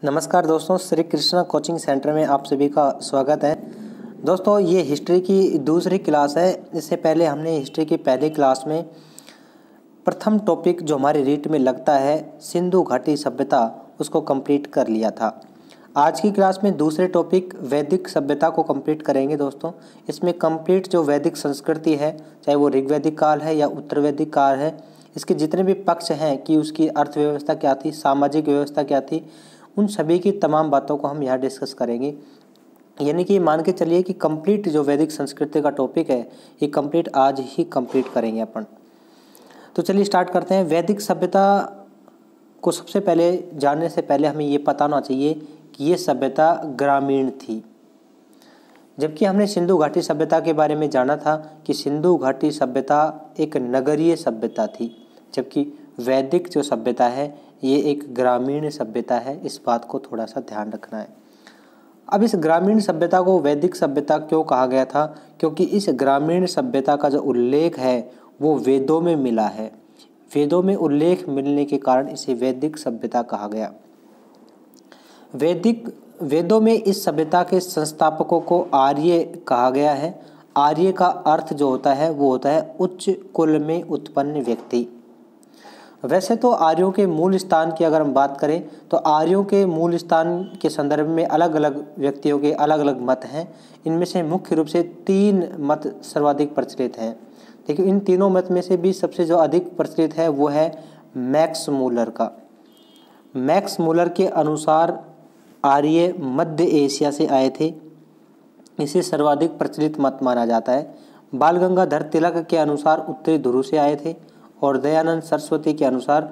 नमस्कार दोस्तों, Shri Krishna coaching centre में आप सभी का स्वागत है। दोस्तों, ये हिस्ट्री की दूसरी क्लास है। इससे पहले हमने हिस्ट्री की पहली क्लास में प्रथम टॉपिक जो हमारे रीट में लगता है सिंधु घाटी सभ्यता, उसको कंप्लीट कर लिया था। आज की क्लास में दूसरे टॉपिक वैदिक सभ्यता को कंप्लीट करेंगे। दोस्तों, इसमें कंप्लीट जो वैदिक संस्कृति है, चाहे वो ऋग्वैदिक काल है या उत्तर वैदिक काल है, इसके जितने भी पक्ष हैं कि उसकी अर्थव्यवस्था क्या थी, सामाजिक व्यवस्था क्या थी, उन सभी की तमाम बातों को हम यहाँ डिस्कस करेंगे। यानी कि मान के चलिए कि कंप्लीट जो वैदिक संस्कृति का टॉपिक है, ये कंप्लीट आज ही कंप्लीट करेंगे अपन। तो चलिए स्टार्ट करते हैं। वैदिक सभ्यता को सबसे पहले जानने से पहले हमें ये पता होना चाहिए कि ये सभ्यता ग्रामीण थी, जबकि हमने सिंधु घाटी सभ्यता के बारे में जाना था कि सिंधु घाटी सभ्यता एक नगरीय सभ्यता थी, जबकि वैदिक जो सभ्यता है ये एक ग्रामीण सभ्यता है। इस बात को थोड़ा सा ध्यान रखना है। अब इस ग्रामीण सभ्यता को वैदिक सभ्यता क्यों कहा गया था? क्योंकि इस ग्रामीण सभ्यता का जो उल्लेख है वो वेदों में मिला है। वेदों में उल्लेख मिलने के कारण इसे वैदिक सभ्यता कहा गया। वेदों में इस सभ्यता के संस्थापकों को आर्य कहा गया है। आर्य का अर्थ जो होता है वो होता है उच्च कुल में उत्पन्न व्यक्ति। वैसे तो आर्यों के मूल स्थान की अगर हम बात करें तो आर्यों के मूल स्थान के संदर्भ में अलग अलग व्यक्तियों के अलग अलग मत हैं। इनमें से मुख्य रूप से 3 मत सर्वाधिक प्रचलित हैं। देखिए, इन तीनों मत में से भी सबसे जो अधिक प्रचलित है वो है मैक्स मूलर का। मैक्स मूलर के अनुसार आर्य मध्य एशिया से आए थे। इसे सर्वाधिक प्रचलित मत माना जाता है। बाल गंगाधर तिलक के अनुसार उत्तरी ध्रुव से आए थे और दयानंद सरस्वती के अनुसार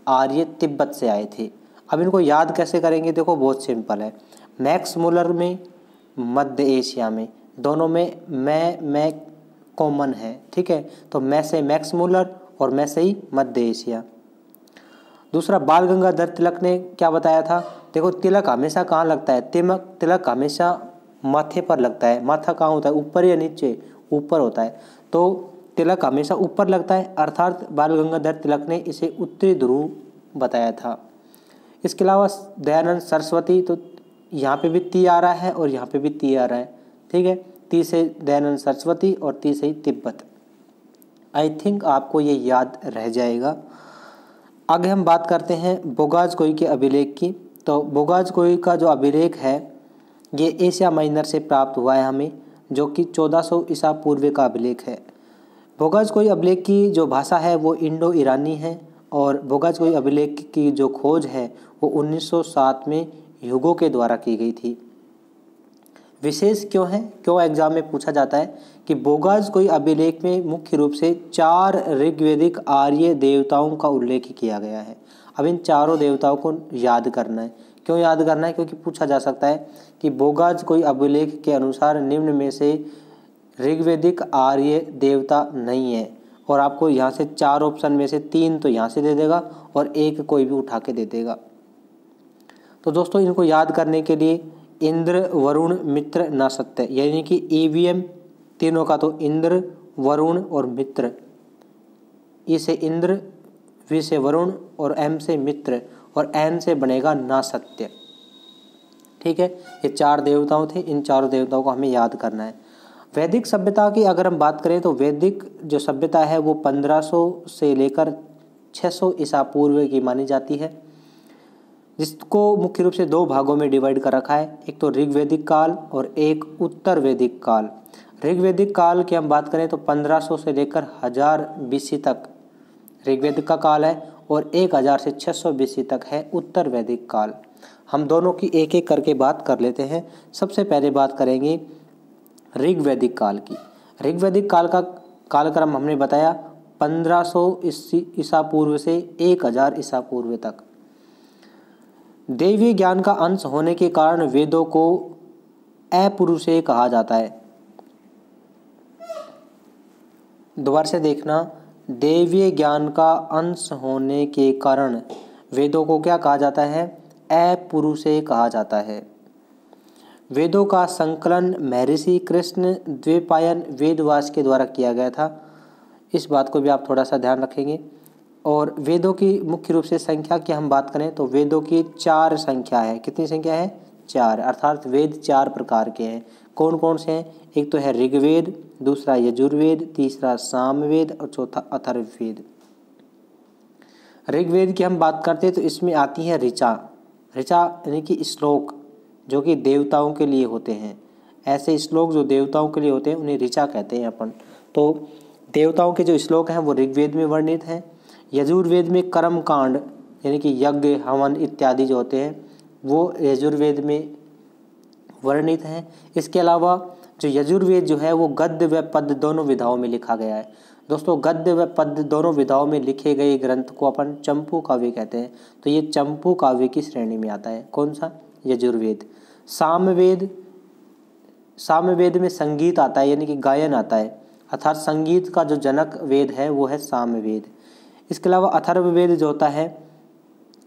आर्य तिब्बत से आए थे। अब इनको याद कैसे करेंगे? देखो, बहुत सिंपल है। मैक्स मूलर में मध्य एशिया में, दोनों में मैं कॉमन है, ठीक है। तो मैं से मैक्स मूलर और मैं से ही मध्य एशिया। दूसरा, बाल गंगाधर तिलक ने क्या बताया था? देखो, तिलक हमेशा कहाँ लगता है? तिलक हमेशा माथे पर लगता है। माथा कहाँ होता है? ऊपर या नीचे? ऊपर होता है। तो तिलक हमेशा ऊपर लगता है, अर्थात बाल गंगाधर तिलक ने इसे उत्तरी ध्रुव बताया था। इसके अलावा दयानंद सरस्वती, तो यहाँ पे भी ती आ रहा है और यहाँ पे भी ती आ रहा है, ठीक है। ती से दयानंद सरस्वती और ती से ही तिब्बत। आई थिंक आपको ये याद रह जाएगा। आगे हम बात करते हैं बोगाज-कोई के अभिलेख की। तो बोगाज-कोई का जो अभिलेख है ये एशिया माइनर से प्राप्त हुआ है हमें, जो कि 1400 ईसा पूर्व का अभिलेख है। बोगाज-कोई अभिलेख की जो भाषा है वो इंडो ईरानी है और बोगाज-कोई अभिलेख की जो खोज है वो 1907 में ह्यूगो के द्वारा की गई थी। विशेष क्यों है, क्यों एग्जाम में पूछा जाता है कि बोगाज-कोई अभिलेख में मुख्य रूप से 4 ऋग्वैदिक आर्य देवताओं का उल्लेख किया गया है। अब इन चारों देवताओं को याद करना है। क्यों याद करना है? क्योंकि पूछा जा सकता है कि बोगाज-कोई अभिलेख के अनुसार निम्न में से ऋग्वैदिक आर्य देवता नहीं है, और आपको यहाँ से 4 ऑप्शन में से 3 तो यहाँ से दे देगा और 1 कोई भी उठा के दे देगा। तो दोस्तों, इनको याद करने के लिए इंद्र, वरुण, मित्र, नासत्य, यानी कि EVM तीनों का, तो इंद्र, वरुण और मित्र। ई से इंद्र, वी से वरुण और M से मित्र और N से बनेगा नासत्य, ठीक है। ये 4 देवताओं थे। इन 4 देवताओं को हमें याद करना है। वैदिक सभ्यता की अगर हम बात करें तो वैदिक जो सभ्यता है वो 1500 से लेकर 600 ईसा पूर्व की मानी जाती है, जिसको मुख्य रूप से 2 भागों में डिवाइड कर रखा है। एक तो ऋग्वैदिक काल और एक उत्तर वैदिक काल। ऋग्वैदिक काल की हम बात करें तो 1500 से लेकर 1000 BC तक ऋग्वैदिक का काल है और 1000 से 600 BC तक है उत्तर वैदिक काल। हम दोनों की एक एक करके बात कर लेते हैं। सबसे पहले बात करेंगे ऋग्वैदिक काल की। ऋग्वैदिक काल का कालक्रम हमने बताया 1500 ईसा पूर्व से 1000 ईसा पूर्व तक। दैवीय ज्ञान का अंश होने के कारण वेदों को अपौरुषेय कहा जाता है। दोबारा से देखना, दैवीय ज्ञान का अंश होने के कारण वेदों को क्या कहा जाता है? अपौरुषेय कहा जाता है। वेदों का संकलन महर्षि कृष्ण द्वैपायन वेदव्यास के द्वारा किया गया था। इस बात को भी आप थोड़ा सा ध्यान रखेंगे। और वेदों की मुख्य रूप से संख्या की हम बात करें तो वेदों की 4 संख्या है। कितनी संख्या है? 4, अर्थात वेद 4 प्रकार के हैं। कौन कौन से हैं? एक तो है ऋग्वेद, दूसरा यजुर्वेद, तीसरा सामवेद और चौथा अथर्ववेद। ऋग्वेद की हम बात करते हैं तो इसमें आती है ऋचा। ऋचा यानी कि श्लोक जो कि देवताओं के लिए होते हैं। ऐसे श्लोक जो देवताओं के लिए होते हैं उन्हें ऋचा कहते हैं अपन। तो देवताओं के जो श्लोक हैं वो ऋग्वेद में वर्णित हैं। यजुर्वेद में कर्म कांड यानी कि यज्ञ हवन इत्यादि जो होते हैं वो यजुर्वेद में वर्णित हैं। इसके अलावा जो यजुर्वेद जो है वो गद्य व पद्य दोनों विधाओं में लिखा गया है। दोस्तों गद्य व पद्य दोनों विधाओं में लिखे गए ग्रंथ को अपन चंपू काव्य कहते हैं। तो ये चंपू काव्य की श्रेणी में आता है। कौन सा? यजुर्वेद। सामवेद, सामवेद में संगीत आता है यानी कि गायन आता है, अर्थात संगीत का जो जनक वेद है वो है सामवेद। इसके अलावा अथर्ववेद जो होता है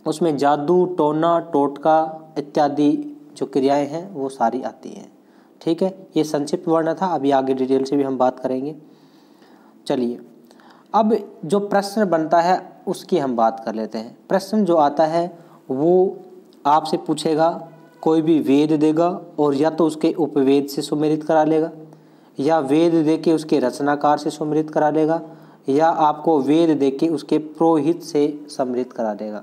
उसमें जादू, टोना, टोटका इत्यादि जो क्रियाएं हैं वो सारी आती हैं। ठीक है, ये संक्षिप्त वर्णन था, अभी आगे डिटेल से भी हम बात करेंगे। चलिए अब जो प्रश्न बनता है उसकी हम बात कर लेते हैं। प्रश्न जो आता है वो आपसे पूछेगा, कोई भी वेद देगा और या तो उसके उपवेद से सुमेलित करा लेगा, या वेद दे के उसके रचनाकार से सुमेलित करा लेगा, या आपको वेद दे के उसके पुरोहित से सम्मिलित करा देगा।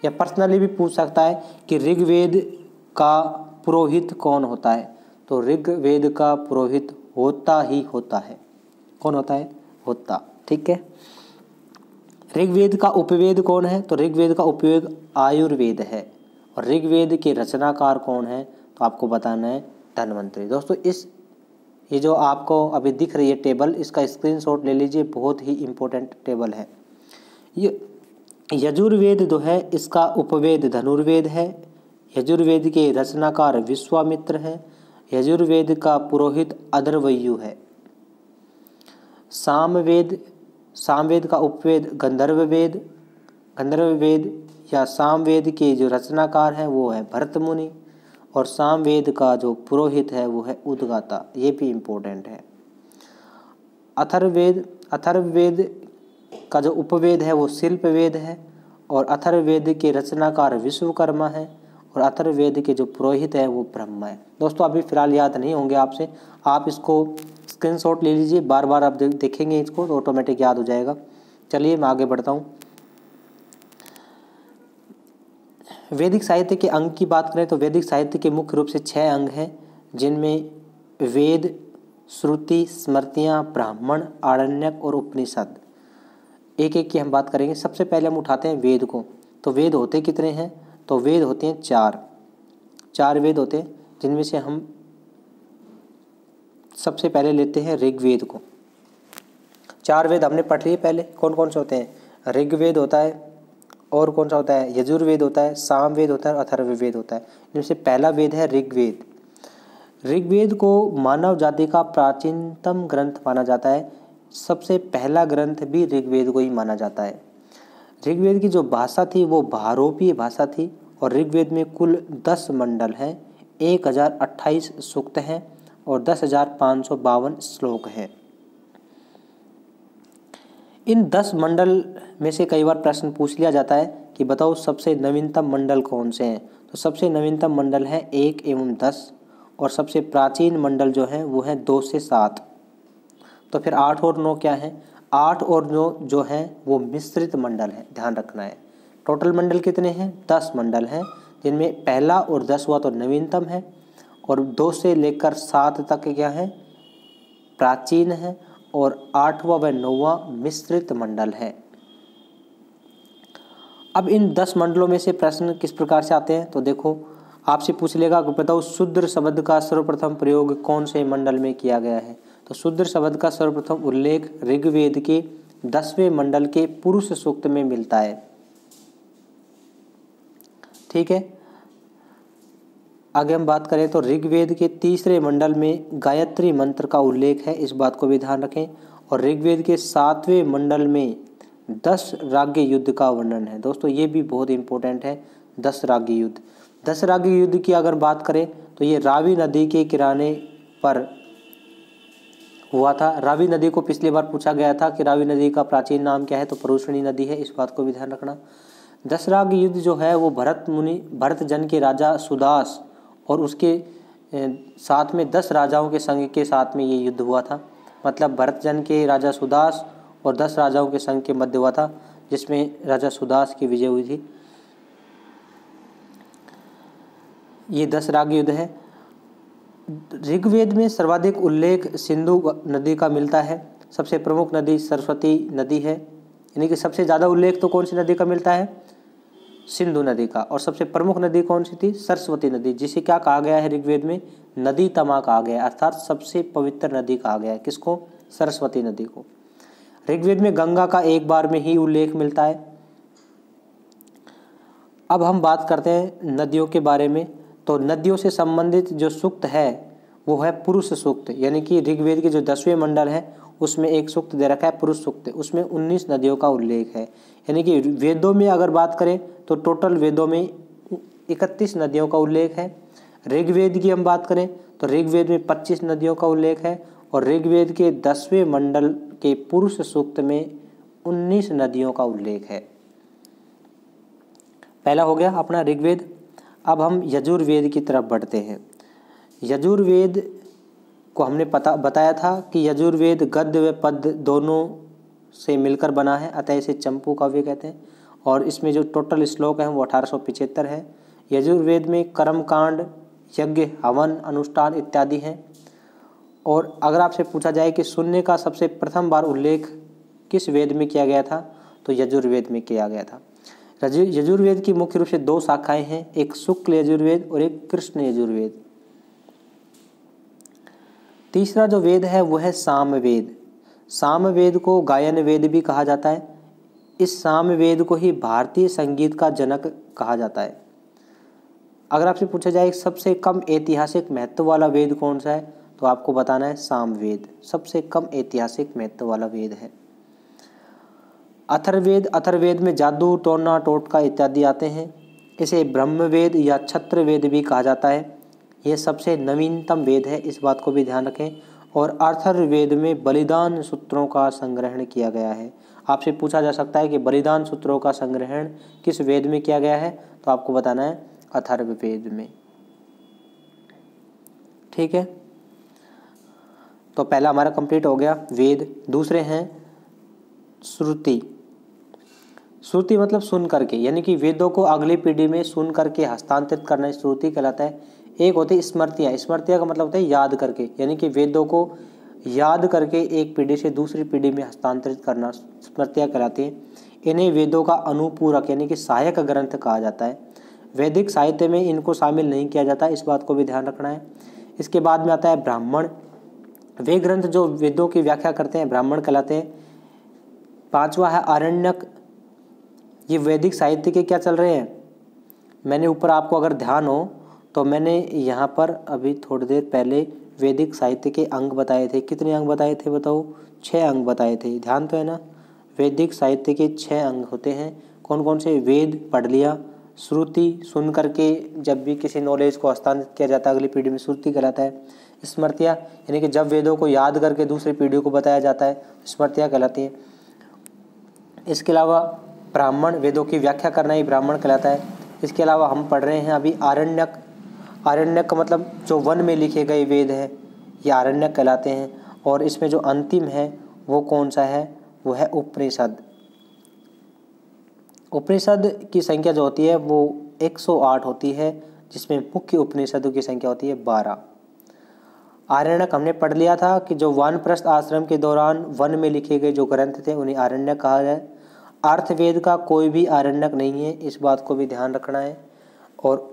या पर्सनली भी पूछ सकता है कि ऋग्वेद का पुरोहित कौन होता है। तो ऋग्वेद का पुरोहित होता ही होता है। कौन होता है? होता। ठीक है। ऋग्वेद का उपवेद कौन है? तो ऋग्वेद का उपवेद आयुर्वेद है। और ऋग्वेद के रचनाकार कौन है? तो आपको बताना है धन्वंतरि। दोस्तों ये जो आपको अभी दिख रही है टेबल, इसका स्क्रीनशॉट ले लीजिए, बहुत ही इम्पोर्टेंट टेबल है। ये यजुर्वेद जो है इसका उपवेद धनुर्वेद है। यजुर्वेद के रचनाकार विश्वामित्र हैं। यजुर्वेद का पुरोहित अदर्वयु है। सामवेद का उपवेद गंधर्ववेद। गंधर्ववेद या सामवेद के जो रचनाकार हैं वो है भरत मुनि। और सामवेद का जो पुरोहित है वो है उद्गाता। ये भी इम्पोर्टेंट है। अथर्ववेद का जो उपवेद है वो शिल्पवेद है। और अथर्ववेद के रचनाकार विश्वकर्मा है। और अथर्ववेद के जो पुरोहित है वो ब्रह्मा है। दोस्तों अभी फिलहाल याद नहीं होंगे आपसे, आप इसको स्क्रीनशॉट ले लीजिए, बार बार आप देखेंगे इसको तो ऑटोमेटिक याद हो जाएगा। चलिए मैं आगे बढ़ता हूँ। वैदिक साहित्य के अंग की बात करें तो वैदिक साहित्य के मुख्य रूप से 6 अंग हैं, जिनमें वेद, श्रुति, स्मृतियाँ, ब्राह्मण, आरण्यक और उपनिषद। एक एक की हम बात करेंगे। सबसे पहले हम उठाते हैं वेद को। तो वेद होते कितने हैं? तो वेद होते हैं 4 वेद होते हैं, जिनमें से हम सबसे पहले लेते हैं ऋग्वेद को। 4 वेद हमने पढ़ लिए पहले। कौन कौन से होते हैं? ऋग्वेद होता है, और कौन सा होता है? यजुर्वेद होता है, सामवेद होता है और अथर्ववेद होता है। इनमें से पहला वेद है ऋग्वेद। ऋग्वेद को मानव जाति का प्राचीनतम ग्रंथ माना जाता है। सबसे पहला ग्रंथ भी ऋग्वेद को ही माना जाता है। ऋग्वेद की जो भाषा थी वो भारोपीय भाषा थी। और ऋग्वेद में कुल 10 मंडल हैं, 1028 सूक्त हैं और 10,552 श्लोक हैं। इन 10 मंडल में से कई बार प्रश्न पूछ लिया जाता है कि बताओ सबसे नवीनतम मंडल कौन से हैं। तो सबसे नवीनतम मंडल है 1 एवं 10 और सबसे प्राचीन मंडल जो है वो है 2 से 7। तो फिर 8 और 9 क्या है? 8 और 9 जो है वो मिश्रित मंडल है, ध्यान रखना है। टोटल मंडल कितने हैं? 10 मंडल हैं, जिनमें पहला और 10वां तो नवीनतम है और 2 से लेकर 7 तक क्या है? प्राचीन है और 8वां व 9वां मिश्रित मंडल है। अब इन 10 मंडलों में से प्रश्न किस प्रकार से आते हैं? तो देखो आपसे पूछ लेगा कि बताओ शूद्र शब्द का सर्वप्रथम प्रयोग कौन से मंडल में किया गया है। तो शूद्र शब्द का सर्वप्रथम उल्लेख ऋग्वेद के 10वें मंडल के पुरुष सूक्त में मिलता है। ठीक है, आगे हम बात करें तो ऋग्वेद के 3रे मंडल में गायत्री मंत्र का उल्लेख है, इस बात को भी ध्यान रखें। और ऋग्वेद के 7वें मंडल में 10 राज्य युद्ध का वर्णन है। दोस्तों ये भी बहुत इंपॉर्टेंट है, 10 राज्य युद्ध। 10 राज्य युद्ध की अगर बात करें तो ये रावी नदी के किनारे पर हुआ था। रावी नदी को पिछली बार पूछा गया था कि रावी नदी का प्राचीन नाम क्या है, तो परुष्णी नदी है, इस बात को भी ध्यान रखना। दशराग युद्ध जो है वो भरत जन के राजा सुदास और उसके साथ में 10 राजाओं के संघ के साथ में ये युद्ध हुआ था। मतलब भरत जन के राजा सुदास और 10 राजाओं के संघ के मध्य हुआ था, जिसमें राजा सुदास की विजय हुई थी। ये दशराग युद्ध है। ऋग्वेद में सर्वाधिक उल्लेख सिंधु नदी का मिलता है। सबसे प्रमुख नदी सरस्वती नदी है, यानी कि सबसे ज़्यादा उल्लेख तो कौन सी नदी का मिलता है, सिंधु नदी का। और सबसे प्रमुख नदी कौन सी थी, सरस्वती नदी, जिसे क्या कहा गया है ऋग्वेद में, नदी तमा कहा गया है, अर्थात सबसे पवित्र नदी कहा गया है। किसको, सरस्वती नदी को। ऋग्वेद में गंगा का एक बार में ही उल्लेख मिलता है। अब हम बात करते हैं नदियों के बारे में। तो नदियों से संबंधित जो सूक्त है वो है पुरुष सूक्त, यानी कि ऋग्वेद के जो 10वें मंडल है उसमें एक सूक्त दे रखा है पुरुष सूक्त, उसमें 19 नदियों का उल्लेख है। यानी कि वेदों में अगर बात करें तो टोटल वेदों में 31 नदियों का उल्लेख है। ऋग्वेद की हम बात करें तो ऋग्वेद में 25 नदियों का उल्लेख है और ऋग्वेद के 10वें मंडल के पुरुष सूक्त में 19 नदियों का उल्लेख है। पहला हो गया अपना ऋग्वेद। अब हम यजुर्वेद की तरफ बढ़ते हैं। यजुर्वेद को हमने बताया था कि यजुर्वेद गद्य व पद्य दोनों से मिलकर बना है, अतः इसे चंपू काव्य कहते हैं। और इसमें जो टोटल श्लोक हैं वो 1875 है। यजुर्वेद में कर्मकांड, यज्ञ, हवन, अनुष्ठान इत्यादि हैं। और अगर आपसे पूछा जाए कि शून्य का सबसे प्रथम बार उल्लेख किस वेद में किया गया था, तो यजुर्वेद में किया गया था। यजुर्वेद की मुख्य रूप से 2 शाखाएं हैं, एक शुक्ल यजुर्वेद और एक कृष्ण यजुर्वेद। तीसरा जो वेद है वो है सामवेद। सामवेद को गायन वेद भी कहा जाता है। इस सामवेद को ही भारतीय संगीत का जनक कहा जाता है। अगर आपसे पूछा जाए सबसे कम ऐतिहासिक महत्व वाला वेद कौन सा है, तो आपको बताना है सामवेद सबसे कम ऐतिहासिक महत्व वाला वेद है। अथर्ववेद, अथर्ववेद में जादू, टोना, टोटका इत्यादि आते हैं। इसे ब्रह्मवेद या क्षत्रवेद भी कहा जाता है। यह सबसे नवीनतम वेद है, इस बात को भी ध्यान रखें। और अथर्ववेद में बलिदान सूत्रों का संग्रहण किया गया है। आपसे पूछा जा सकता है कि बलिदान सूत्रों का संग्रहण किस वेद में किया गया है, तो आपको बताना है अथर्ववेद में। ठीक है, तो पहला हमारा कंप्लीट हो गया वेद। दूसरे हैं श्रुति। श्रुति मतलब सुन करके, यानी कि वेदों को अगली पीढ़ी में सुन करके हस्तांतरित करना श्रुति कहलाता है। एक होती है स्मृतियाँ। स्मृतियाँ का मतलब होता है याद करके, यानी कि वेदों को याद करके एक पीढ़ी से दूसरी पीढ़ी में हस्तांतरित करना स्मृतियाँ कहलाती हैं। इन्हें वेदों का अनुपूरक यानी कि सहायक ग्रंथ कहा जाता है। वैदिक साहित्य में इनको शामिल नहीं किया जाता, इस बात को भी ध्यान रखना है। इसके बाद में आता है ब्राह्मण। वे ग्रंथ जो वेदों की व्याख्या करते हैं ब्राह्मण कहलाते हैं। 5वां है आरण्यक। ये वैदिक साहित्य के क्या चल रहे हैं, मैंने ऊपर आपको अगर ध्यान हो तो मैंने यहाँ पर अभी थोड़ी देर पहले वैदिक साहित्य के अंग बताए थे। कितने अंग बताए थे बताओ, 6 अंग बताए थे, ध्यान तो है ना। वैदिक साहित्य के 6 अंग होते हैं। कौन कौन से, वेद पढ़ लिया, श्रुति सुन करके जब भी किसी नॉलेज को हस्तांतरित किया जाता है अगली पीढ़ी में श्रुति कहलाता है। स्मृतियाँ यानी कि जब वेदों को याद करके दूसरी पीढ़ी को बताया जाता है स्मृतियाँ कहलाती है। इसके अलावा ब्राह्मण, वेदों की व्याख्या करना ही ब्राह्मण कहलाता है। इसके अलावा हम पढ़ रहे हैं अभी आरण्यक। आरण्यक का मतलब जो वन में लिखे गए वेद हैं ये आरण्यक कहलाते हैं। और इसमें जो अंतिम है वो कौन सा है, वो है उपनिषद। उपनिषद की संख्या जो होती है वो 108 होती है, जिसमें मुख्य उपनिषदों की संख्या होती है 12। आरण्यक हमने पढ़ लिया था कि जो वानप्रस्थ आश्रम के दौरान वन में लिखे गए जो ग्रंथ थे उन्हें आरण्यक कहा जाए। अर्थवेद का कोई भी आरण्यक नहीं है, इस बात को भी ध्यान रखना है। और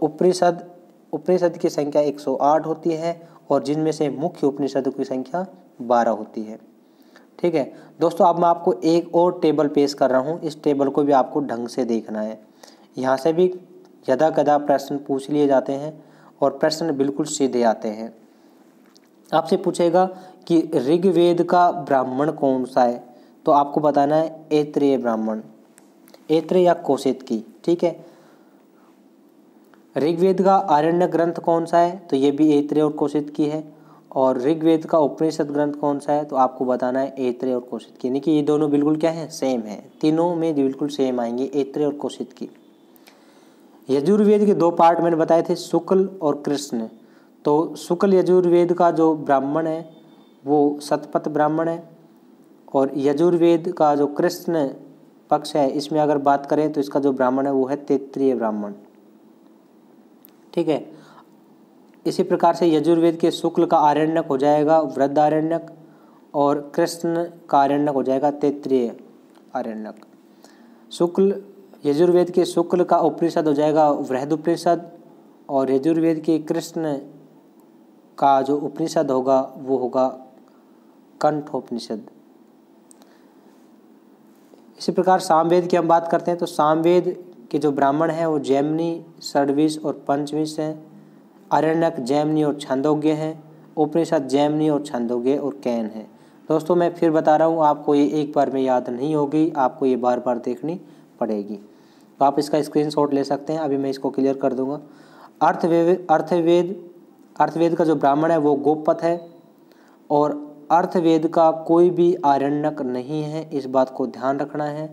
उपनिषद की संख्या 108 होती है और जिनमें से मुख्य उपनिषदों की संख्या 12 होती है। ठीक है दोस्तों, अब मैं आपको एक और टेबल पेश कर रहा हूँ। इस टेबल को भी आपको ढंग से देखना है। यहाँ से भी यदा कदा प्रश्न पूछ लिए जाते हैं और प्रश्न बिल्कुल सीधे आते हैं। आपसे पूछेगा कि ऋग्वेद का ब्राह्मण कौन सा है, तो आपको बताना है ऐत्रेय ब्राह्मण, ऐत्रेय या कौशिकी। ठीक है, ऋग्वेद का आरण्य ग्रंथ कौन सा है, तो ये भी ऐत्रेय और कौशिकी है। और ऋग्वेद का उपनिषद ग्रंथ कौन सा है, तो आपको बताना है ऐत्रेय और कौशिकी। यानी कि ये दोनों बिल्कुल क्या है, सेम है, तीनों में बिल्कुल सेम आएंगे, ऐत्रेय और कौशिकी। यजुर्वेद के 2 पार्ट मैंने बताए थे, शुक्ल और कृष्ण। तो शुक्ल यजुर्वेद का जो ब्राह्मण है वो शतपथ ब्राह्मण है, और यजुर्वेद का जो कृष्ण पक्ष है इसमें अगर बात करें तो इसका जो ब्राह्मण है वो है तैत्तिरीय ब्राह्मण। ठीक है। इसी प्रकार से यजुर्वेद के शुक्ल का आरण्यक हो जाएगा वृहदारण्यक, और कृष्ण का आरण्यक हो जाएगा तैत्तिरीय आरण्यक। यजुर्वेद के शुक्ल का उपनिषद हो जाएगा वृहदोपनिषद, और यजुर्वेद के कृष्ण का जो उपनिषद होगा वो होगा कंठोपनिषद। इसी प्रकार सामवेद की हम बात करते हैं तो सामवेद के जो ब्राह्मण हैं वो जैमिनी, षड्विश और पंचविश हैं। आरण्यक जैमिनी और छांदोग्य हैं। उपनिषद जैमिनी और छांदोग्य और कैन है। दोस्तों मैं फिर बता रहा हूँ, आपको ये एक बार में याद नहीं होगी, आपको ये बार बार देखनी पड़ेगी। तो आप इसका स्क्रीनशॉट ले सकते हैं, अभी मैं इसको क्लियर कर दूंगा। अर्थवेद का जो ब्राह्मण है वो गोपथ है, और अर्थवेद का कोई भी आरण्यक नहीं है, इस बात को ध्यान रखना है।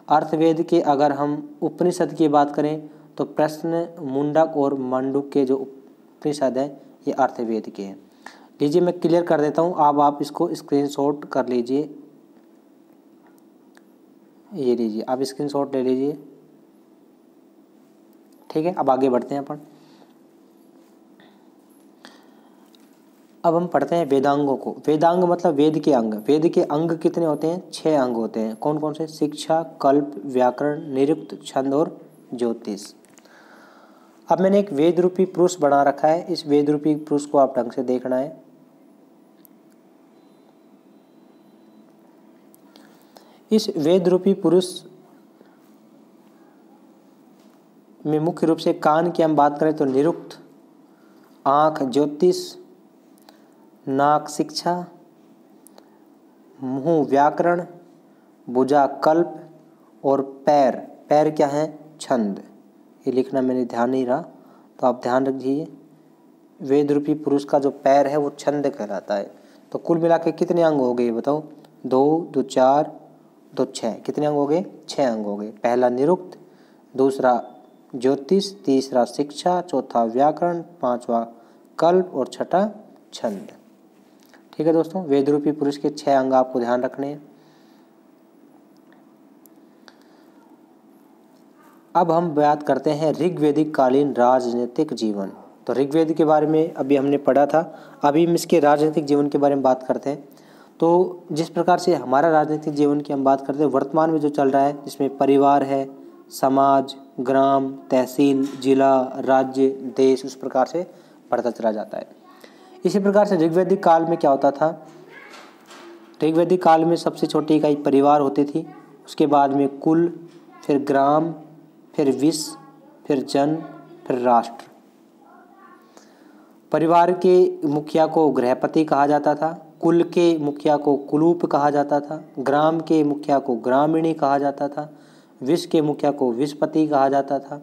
अर्थवेद के अगर हम उपनिषद की बात करें तो प्रश्न, मुंडक और मांडुक के जो उपनिषद है ये अर्थवेद के हैं। लीजिए मैं क्लियर कर देता हूँ, अब आप इसको स्क्रीनशॉट कर लीजिए। ये लीजिए, आप स्क्रीनशॉट ले लीजिए। ठीक है, अब आगे बढ़ते हैं अपन। अब हम पढ़ते हैं वेदांगों को। वेदांग मतलब वेद के अंग। वेद के अंग कितने होते हैं? 6 अंग होते हैं। कौन कौन से? शिक्षा, कल्प, व्याकरण, निरुक्त, छंद और ज्योतिष। अब मैंने एक वेद रूपी पुरुष बना रखा है, इस वेद रूपी पुरुष को आप ढंग से देखना है। इस वेद रूपी पुरुष में मुख्य रूप से कान की हम बात करें तो निरुक्त, आँख ज्योतिष, नाक शिक्षा, मुंह व्याकरण, भुजा कल्प और पैर क्या है? छंद। ये लिखना मैंने ध्यान नहीं रहा तो आप ध्यान रखिए। वेद रूपी पुरुष का जो पैर है वो छंद कहलाता है। तो कुल मिला के कितने अंग हो गए बताओ? 2, 2, 4, 2, 6। कितने अंग हो गए? 6 अंग हो गए। पहला निरुक्त, दूसरा ज्योतिष, तीसरा शिक्षा, चौथा व्याकरण, पांचवा कल्प और छठा छंद। ठीक है दोस्तों, वेद रूपी पुरुष के 6 अंग आपको ध्यान रखने हैं। अब हम बात करते हैं ऋग्वेदिक कालीन राजनीतिक जीवन। तो ऋग्वेद के बारे में अभी हमने पढ़ा था, अभी हम इसके राजनीतिक जीवन के बारे में बात करते हैं। तो जिस प्रकार से हमारा राजनीतिक जीवन की हम बात करते हैं वर्तमान में जो चल रहा है, जिसमें परिवार है, समाज, ग्राम, तहसील, जिला, राज्य, देश, उस प्रकार से बढ़ता चला जाता है। इसी प्रकार से ऋग्वेदिक काल में क्या होता था? ऋग्वेदिक काल में सबसे छोटी इकाई परिवार होती थी, उसके बाद में कुल, फिर ग्राम, फिर विश्व, फिर जन, फिर राष्ट्र। परिवार के मुखिया को गृहपति कहा जाता था, कुल के मुखिया को कुलूप कहा जाता था, ग्राम के मुखिया को ग्रामीणी कहा जाता था, विश्व के मुखिया को विश्वपति कहा जाता था,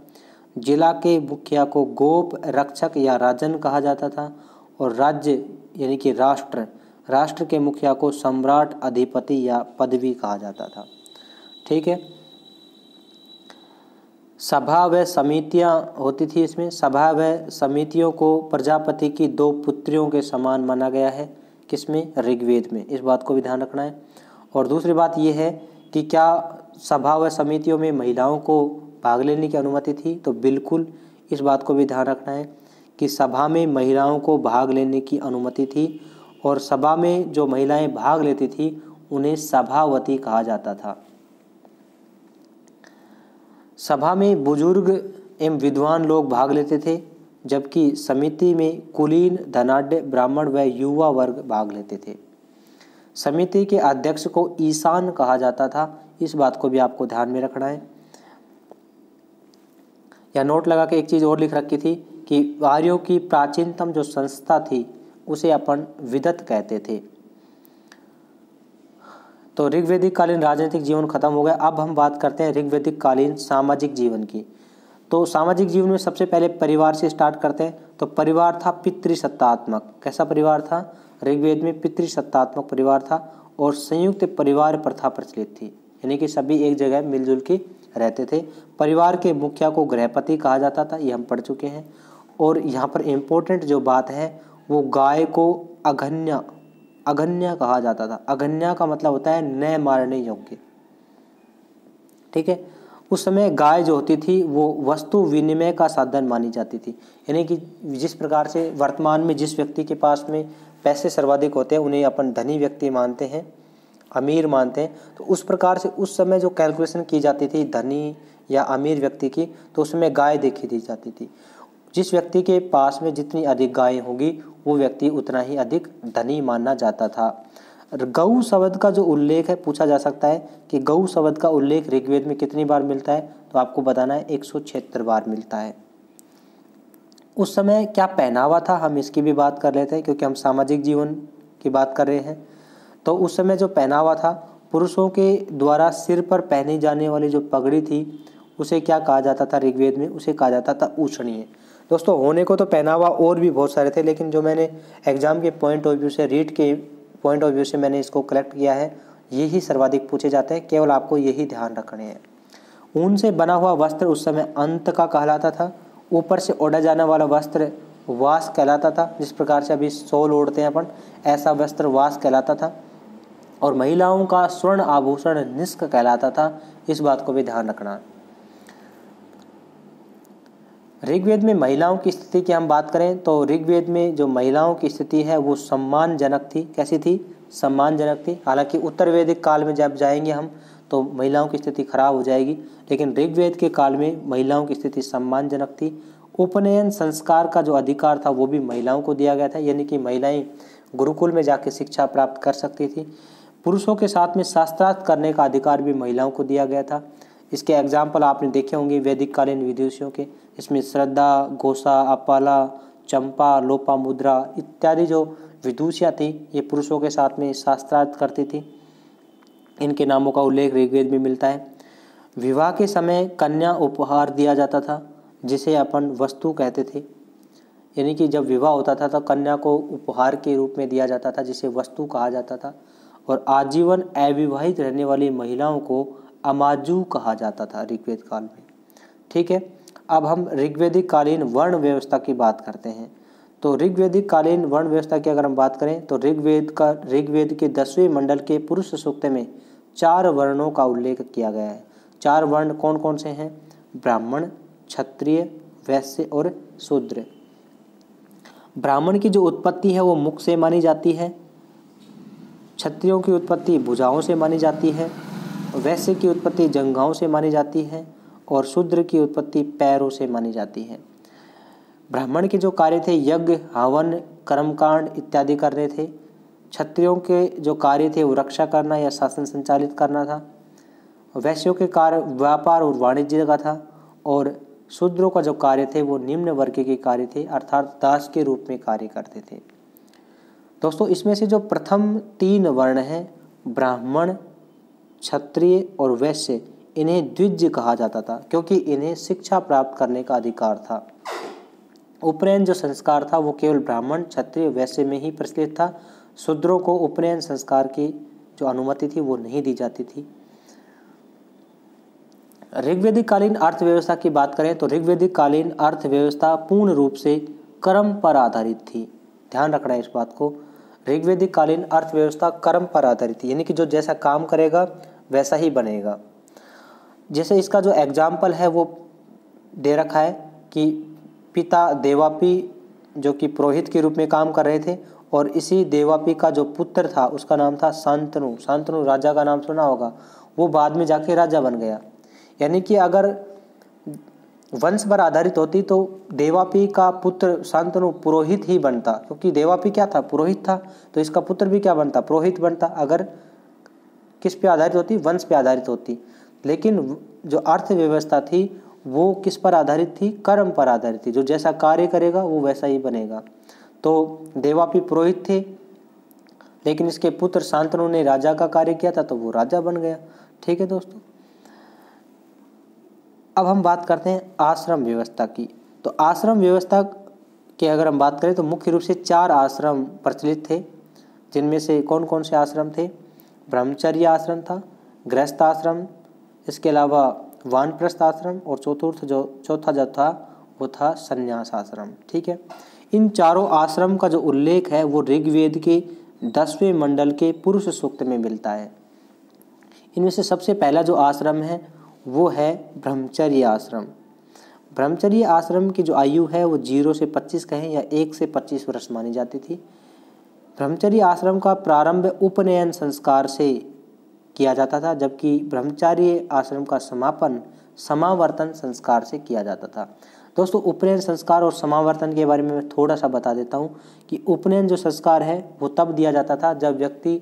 जिला के मुखिया को गोप, रक्षक या राजन कहा जाता था, और राज्य यानी कि राष्ट्र के मुखिया को सम्राट, अधिपति या पदवी कहा जाता था। ठीक है। सभा व समितियां होती थी इसमें। सभा व समितियों को प्रजापति की 2 पुत्रियों के समान माना गया है। किसमें? ऋग्वेद में। इस बात को भी ध्यान रखना है। और दूसरी बात यह है कि क्या सभा व समितियों में महिलाओं को भाग लेने की अनुमति थी? तो बिल्कुल, इस बात को भी ध्यान रखना है कि सभा में महिलाओं को भाग लेने की अनुमति थी, और सभा में जो महिलाएं भाग लेती थी उन्हें सभावती कहा जाता था। सभा में बुजुर्ग एवं विद्वान लोग भाग लेते थे, जबकि समिति में कुलीन, धनाढ्य, ब्राह्मण व युवा वर्ग भाग लेते थे। समिति के अध्यक्ष को ईशान कहा जाता था। इस बात को भी आपको ध्यान में रखना है। या नोट लगा के एक चीज और लिख रखी थी कि आर्यों की प्राचीनतम जो संस्था थी उसे अपन विदत कहते थे। तो ऋग्वेदिक कालीन राजनीतिक जीवन खत्म हो गया। अब हम बात करते हैं ऋग्वेदिक कालीन सामाजिक जीवन की। तो सामाजिक जीवन में सबसे पहले परिवार से स्टार्ट करते हैं। तो परिवार था पितृसत्तात्मक। कैसा परिवार था? ऋग्वेद में पितृसत्तात्मक परिवार था और संयुक्त परिवार प्रथा प्रचलित थी, यानी कि सभी एक जगह मिलजुल के रहते थे। परिवार के मुखिया को गृहपति कहा जाता था, ये हम पढ़ चुके हैं। और यहाँ पर इम्पोर्टेंट जो बात है वो गाय को अघन्या कहा जाता था। अघन्या का मतलब होता है न मारने योग्य, ठीक है। उस समय गाय जो होती थी वो वस्तु विनिमय का साधन मानी जाती थी, यानी कि जिस प्रकार से वर्तमान में जिस व्यक्ति के पास में पैसे सर्वाधिक होते हैं उन्हें अपन धनी व्यक्ति मानते हैं, अमीर मानते हैं, तो उस प्रकार से उस समय जो कैलकुलेशन की जाती थी धनी या अमीर व्यक्ति की, तो उसमें गाय देखी दी जाती थी। जिस व्यक्ति के पास में जितनी अधिक गायें होगी वो व्यक्ति उतना ही अधिक धनी माना जाता था। गौ शब्द का जो उल्लेख है, पूछा जा सकता है कि गौ शब्द का उल्लेख ऋग्वेद में कितनी बार मिलता है, तो आपको बताना है 176 बार मिलता है। उस समय क्या पहनावा था, हम इसकी भी बात कर लेते हैं क्योंकि हम सामाजिक जीवन की बात कर रहे हैं। तो उस समय जो पहनावा था, पुरुषों के द्वारा सिर पर पहनी जाने वाली जो पगड़ी थी उसे क्या कहा जाता था ऋग्वेद में, उसे कहा जाता था उष्णीय। दोस्तों होने को तो पहनावा और भी बहुत सारे थे, लेकिन जो मैंने एग्जाम के पॉइंट ऑफ व्यू से, रीड के पॉइंट ऑफ व्यू से मैंने इसको कलेक्ट किया है, यही सर्वाधिक पूछे जाते हैं, केवल आपको यही ध्यान रखने हैं। ऊन से बना हुआ वस्त्र उस समय अंत का कहलाता था। ऊपर से ओढ़ा जाने वाला वस्त्र वास कहलाता था, जिस प्रकार से अभी शॉल ओढ़ते हैं अपन, ऐसा वस्त्र वास कहलाता था। और महिलाओं का स्वर्ण आभूषण निष्क कहलाता था, इस बात को भी ध्यान रखना। ऋग्वेद में महिलाओं की स्थिति की हम बात करें तो ऋग्वेद में जो महिलाओं की स्थिति है वो सम्मानजनक थी। कैसी थी? सम्मानजनक थी। हालांकि उत्तर वैदिक काल में जब जाएंगे हम तो महिलाओं की स्थिति खराब हो जाएगी, लेकिन ऋग्वेद के काल में महिलाओं की स्थिति सम्मानजनक थी। उपनयन संस्कार का जो अधिकार था वो भी महिलाओं को दिया गया था, यानी कि महिलाएं गुरुकुल में जाके शिक्षा प्राप्त कर सकती थी। पुरुषों के साथ में शास्त्रार्थ करने का अधिकार भी महिलाओं को दिया गया था। इसके एग्जाम्पल आपने देखे होंगे वैदिक कालीन विदुषियों के, इसमें श्रद्धा, घोषा, अपाला, चंपा, लोपामुद्रा इत्यादि जो विदुषियाँ थी ये पुरुषों के साथ में शास्त्रार्थ करती थी। इनके नामों का उल्लेख ऋग्वेद में मिलता है। विवाह के समय कन्या उपहार दिया जाता था, जिसे अपन वस्तु कहते थे, यानी कि जब विवाह होता था तो कन्या को उपहार के रूप में दिया जाता था, जिसे वस्तु कहा जाता था। और आजीवन अविवाहित रहने वाली महिलाओं को अमाजू कहा जाता था ऋग्वेद काल में, ठीक है। अब हम ऋग्वेदिक कालीन वर्ण व्यवस्था की बात करते हैं। तो ऋग्वेदिक कालीन वर्ण व्यवस्था की अगर हम बात करें तो ऋग्वेद के 10वें मंडल के पुरुष सूक्त में 4 वर्णों का उल्लेख किया गया है। 4 वर्ण कौन कौन से हैं? ब्राह्मण, क्षत्रिय, वैश्य और शूद्र। ब्राह्मण की जो उत्पत्ति है वो मुख से मानी जाती है, क्षत्रियों की उत्पत्ति भुजाओं से मानी जाती है, वैश्य की उत्पत्ति जंघाओं से मानी जाती है और शूद्र की उत्पत्ति पैरों से मानी जाती है। ब्राह्मण के जो कार्य थे यज्ञ, हवन, कर्मकांड इत्यादि करने थे। क्षत्रियों के जो कार्य थे वो रक्षा करना या शासन संचालित करना था। वैश्यों के कार्य व्यापार और वाणिज्य का था और शूद्रों का जो कार्य थे वो निम्न वर्ग के कार्य थे, अर्थात दास के रूप में कार्य करते थे। दोस्तों इसमें से जो प्रथम 3 वर्ण हैं ब्राह्मण, क्षत्रिय और वैश्य, इन्हें द्विज कहा जाता था क्योंकि इन्हें शिक्षा प्राप्त करने का अधिकार था। उपनयन जो संस्कार था वो केवल ब्राह्मण, क्षत्रिय, वैश्य में ही प्रचलित था। शूद्रों को उपनयन संस्कार की जो अनुमति थी वो नहीं दी जाती थी। ऋग्वेदिक कालीन अर्थव्यवस्था की बात करें तो ऋग्वेदिक कालीन अर्थव्यवस्था पूर्ण रूप से कर्म पर आधारित थी। ध्यान रखना है इस बात को। ऋग्वेदिक कालीन अर्थव्यवस्था कर्म पर आधारित थी, यानी कि जो जैसा काम करेगा वैसा ही बनेगा। जैसे इसका जो एग्जाम्पल है वो दे रखा है कि पिता देवापी जो कि पुरोहित के रूप में काम कर रहे थे और इसी देवापी का जो पुत्र था उसका नाम था शांतनु। शांतनु राजा का नाम सुना होगा, वो बाद में जाके राजा बन गया। यानी कि अगर वंश पर आधारित होती तो देवापी का पुत्र शांतनु पुरोहित ही बनता, क्योंकि देवापी क्या था? पुरोहित था। तो इसका पुत्र भी क्या बनता? पुरोहित बनता। अगर किस पे आधारित होती? वंश पे आधारित होती। लेकिन जो अर्थव्यवस्था थी वो किस पर आधारित थी? कर्म पर आधारित थी। जो जैसा कार्य करेगा वो वैसा ही बनेगा। तो देवापी पुरोहित थे, लेकिन इसके पुत्र शांतनु ने राजा का कार्य किया था तो वो राजा बन गया। ठीक है दोस्तों, अब हम बात करते हैं आश्रम व्यवस्था की। तो आश्रम व्यवस्था की अगर हम बात करें तो मुख्य रूप से 4 आश्रम प्रचलित थे। जिनमें से कौन कौन से आश्रम थे? ब्रह्मचर्य आश्रम था, गृहस्थ आश्रम, इसके अलावा वानप्रस्थ आश्रम, और चौथा जो था वो था संन्यास आश्रम। ठीक है, इन चारों आश्रम का जो उल्लेख है वो ऋग्वेद के 10वें मंडल के पुरुष सूक्त में मिलता है। इनमें से सबसे पहला जो आश्रम है वो है ब्रह्मचर्य आश्रम। ब्रह्मचर्य आश्रम की जो आयु है वो 0 से 25 कहें या 1 से 25 वर्ष मानी जाती थी। ब्रह्मचर्य आश्रम का प्रारंभ उपनयन संस्कार से किया जाता था, जबकि ब्रह्मचर्य आश्रम का समापन समावर्तन संस्कार से किया जाता था। दोस्तों, उपनयन संस्कार और समावर्तन के बारे में मैं थोड़ा सा बता देता हूँ कि उपनयन जो संस्कार है वो तब दिया जाता था जब व्यक्ति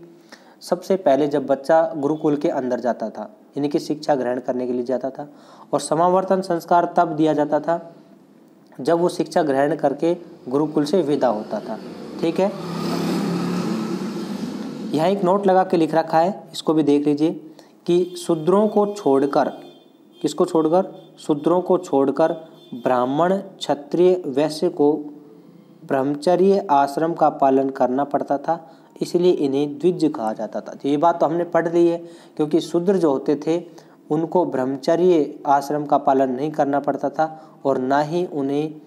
सबसे पहले जब बच्चा गुरुकुल के अंदर जाता था, यानी कि शिक्षा ग्रहण करने के लिए जाता था, और समावर्तन संस्कार तब दिया जाता था जब वो शिक्षा ग्रहण करके गुरुकुल से विदा होता था। ठीक है, यहाँ एक नोट लगा के लिख रखा है, इसको भी देख लीजिए कि शूद्रों को छोड़कर, किसको छोड़कर? शूद्रों को छोड़कर ब्राह्मण, क्षत्रिय, वैश्य को ब्रह्मचर्य आश्रम का पालन करना पड़ता था, इसलिए इन्हें द्विज कहा जाता था। तो ये बात तो हमने पढ़ ली है, क्योंकि शूद्र जो होते थे उनको ब्रह्मचर्य आश्रम का पालन नहीं करना पड़ता था और ना ही उन्हें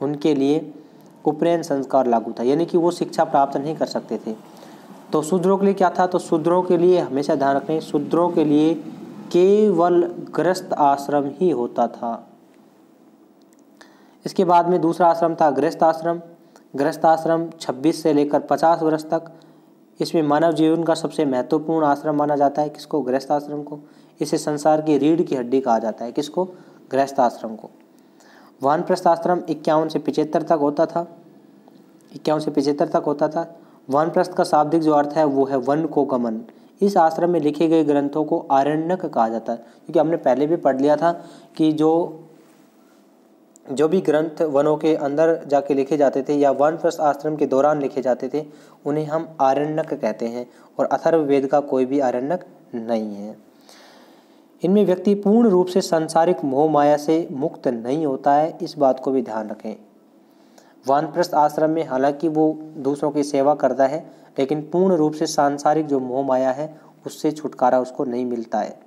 उनके लिए उपनयन संस्कार लागू था, यानी कि वो शिक्षा प्राप्त नहीं कर सकते थे। तो शूद्रों के लिए क्या था? तो शूद्रों के लिए हमेशा ध्यान रखें, शूद्रों के लिए केवल गृहस्थ आश्रम ही होता था। इसके बाद में दूसरा आश्रम था गृहस्थ आश्रम। गृहस्थ आश्रम 26 से लेकर 50 वर्ष तक, इसमें मानव जीवन का सबसे महत्वपूर्ण आश्रम माना जाता है। किसको? गृहस्थ आश्रम को। इसे संसार की रीढ़ की हड्डी कहा जाता है। किसको? गृहस्थ आश्रम को। वानप्रस्थ आश्रम 51 से 75 तक होता था। 51 से 75 तक होता था। वानप्रस्थ का शाब्दिक जो अर्थ है वो है वन को गमन। इस आश्रम में लिखे गए ग्रंथों को आरण्यक कहा जाता है, क्योंकि हमने पहले भी पढ़ लिया था कि जो भी ग्रंथ वनों के अंदर जाके लिखे जाते थे या वानप्रस्थ आश्रम के दौरान लिखे जाते थे उन्हें हम आरण्यक कहते हैं, और अथर्ववेद का कोई भी आरण्यक नहीं है। इनमें व्यक्ति पूर्ण रूप से सांसारिक मोह माया से मुक्त नहीं होता है, इस बात को भी ध्यान रखें। वानप्रस्थ आश्रम में हालांकि वो दूसरों की सेवा करता है, लेकिन पूर्ण रूप से सांसारिक जो मोह माया है उससे छुटकारा उसको नहीं मिलता है।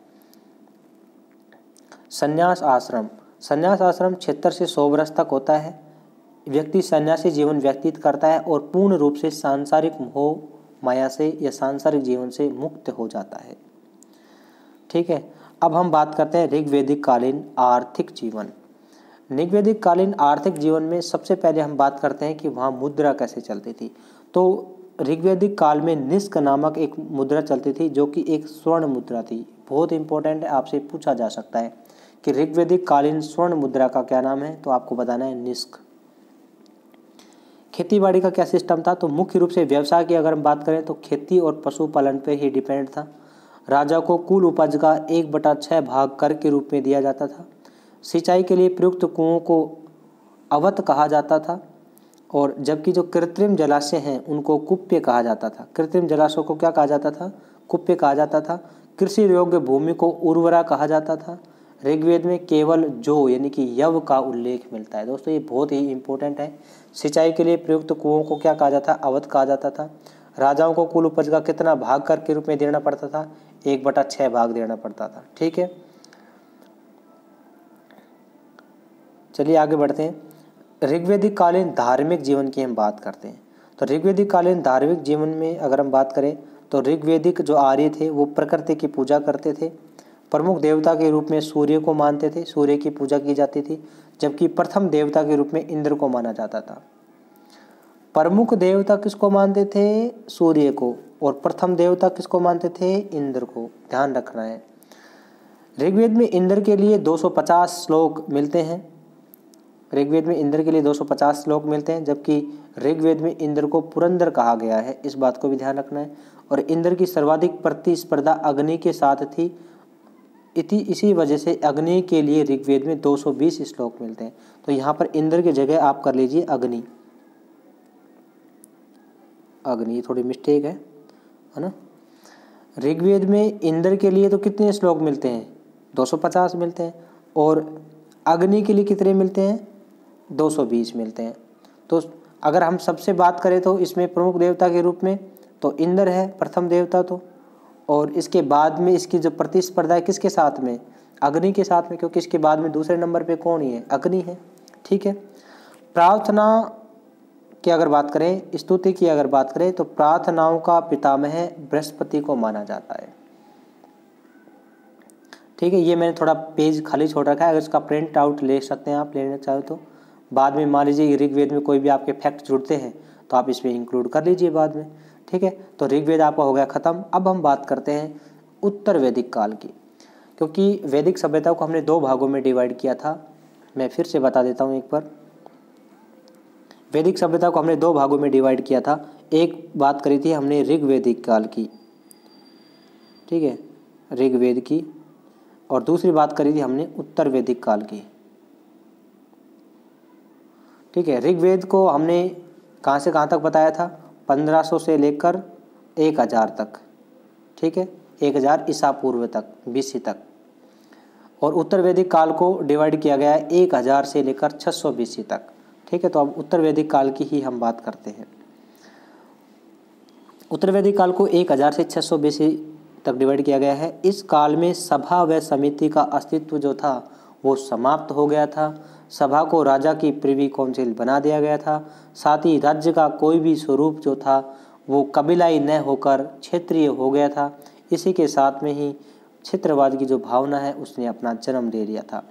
संन्यास आश्रम। संन्यास आश्रम 76 से 100 वर्ष तक होता है। व्यक्ति सन्यासी जीवन व्यतीत करता है और पूर्ण रूप से सांसारिक मोह माया से या सांसारिक जीवन से मुक्त हो जाता है। ठीक है, अब हम बात करते हैं ऋग्वेदिक कालीन आर्थिक जीवन। ऋग्वेदिक कालीन आर्थिक जीवन में सबसे पहले हम बात करते हैं कि वहाँ मुद्रा कैसे चलती थी। तो ऋग्वेदिक काल में निष्क नामक एक मुद्रा चलती थी जो कि एक स्वर्ण मुद्रा थी। बहुत इंपॉर्टेंट है, आपसे पूछा जा सकता है कि ऋग्वेदिक कालीन स्वर्ण मुद्रा का क्या नाम है, तो आपको बताना है निष्क। खेतीबाड़ी का क्या सिस्टम था? तो मुख्य रूप से व्यवसाय की अगर हम बात करें तो खेती और पशुपालन पे ही डिपेंड था। राजा को कुल उपज का 1/6 भाग कर के रूप में दिया जाता था। सिंचाई के लिए प्रयुक्त कुओं को अवत कहा जाता था, और जबकि जो कृत्रिम जलाशय हैं उनको कुप्य कहा जाता था। कृत्रिम जलाशयों को क्या कहा जाता था? कुप्य कहा जाता था। कृषि योग्य भूमि को उर्वरा कहा जाता था। ऋग्वेद में केवल जो यानी कि यव का उल्लेख मिलता है। दोस्तों, ये बहुत ही इंपॉर्टेंट है। सिंचाई के लिए प्रयुक्त कुओं को क्या कहा जाता? अवत कहा जाता था। राजाओं को कुल उपज का कितना भाग कर के रूप में देना पड़ता था? 1/6 भाग देना पड़ता था। ठीक है, चलिए आगे बढ़ते हैं। ऋग्वेदिक कालीन धार्मिक जीवन की हम बात करते हैं। तो ऋग्वेदिक कालीन धार्मिक जीवन में अगर हम बात करें तो ऋग्वेदिक जो आर्य थे वो प्रकृति की पूजा करते थे। प्रमुख देवता के रूप में सूर्य को मानते थे, सूर्य की पूजा की जाती थी, जबकि प्रथम देवता के रूप में इंद्र को माना जाता था। प्रमुख देवता किसको मानते थे? सूर्य को। और प्रथम देवता किसको मानते थे? इंद्र को। ध्यान रखना है। ऋग्वेद में इंद्र के लिए 250 श्लोक मिलते हैं। ऋग्वेद में इंद्र के लिए 250 श्लोक मिलते हैं, जबकि ऋग्वेद में इंद्र को पुरंदर कहा गया है, इस बात को भी ध्यान रखना है। और इंद्र की सर्वाधिक प्रतिस्पर्धा अग्नि के साथ थी, इसी वजह से अग्नि के लिए ऋग्वेद में 220 श्लोक मिलते हैं। तो यहाँ पर इंद्र की जगह आप कर लीजिए अग्नि। अग्नि थोड़ी मिस्टेक है ना। ऋग्वेद में इंद्र के लिए तो कितने श्लोक मिलते हैं? 250 मिलते हैं। और अग्नि के लिए कितने मिलते हैं? 220 मिलते हैं। तो अगर हम सबसे बात करें तो इसमें प्रमुख देवता के रूप में तो इंद्र है प्रथम देवता तो, और इसके बाद में इसकी जो प्रतिस्पर्धा है किसके साथ में, अग्नि के साथ में, क्योंकि इसके बाद में दूसरे नंबर पे कौन ही है, अग्नि है। ठीक है, प्रार्थना की अगर बात करें, स्तुति की अगर बात करें तो प्रार्थनाओं का पितामह बृहस्पति को माना जाता है। ठीक है, ये मैंने थोड़ा पेज खाली छोड़ रखा है, अगर इसका प्रिंट आउट ले सकते हैं आप, लेना चाहे तो। बाद में मान लीजिए ऋग्वेद में कोई भी आपके फैक्ट जुड़ते हैं तो आप इसमें इंक्लूड कर लीजिए बाद में। ठीक है, तो ऋग्वेद आपका हो गया खत्म। अब हम बात करते हैं उत्तर वैदिक काल की, क्योंकि वैदिक सभ्यता को हमने 2 भागों में डिवाइड किया था। मैं फिर से बता देता हूँ एक बार, वैदिक सभ्यता को हमने 2 भागों में डिवाइड किया था। एक बात करी थी हमने ऋग्वैदिक काल की, ठीक है, ऋग्वेद की, और दूसरी बात करी थी हमने उत्तर वैदिक काल की। ठीक है, ऋग्वेद को हमने कहाँ से कहाँ तक बताया था, 1500 से लेकर 1000 तक। ठीक है, 1000 ईसा पूर्व तक, BC तक। और उत्तर वैदिक काल को डिवाइड किया गया है 1000 से लेकर 600 BC तक। ठीक है, तो अब उत्तर वैदिक काल की ही हम बात करते हैं। उत्तर वैदिक काल को 1000 से 600 BC तक डिवाइड किया गया है। इस काल में सभा व समिति का अस्तित्व जो था वो समाप्त हो गया था। सभा को राजा की प्रिवी काउंसिल बना दिया गया था। साथ ही राज्य का कोई भी स्वरूप जो था वो कबीलाई न होकर क्षेत्रीय हो गया था। इसी के साथ में ही क्षेत्रवाद की जो भावना है उसने अपना जन्म ले लिया था।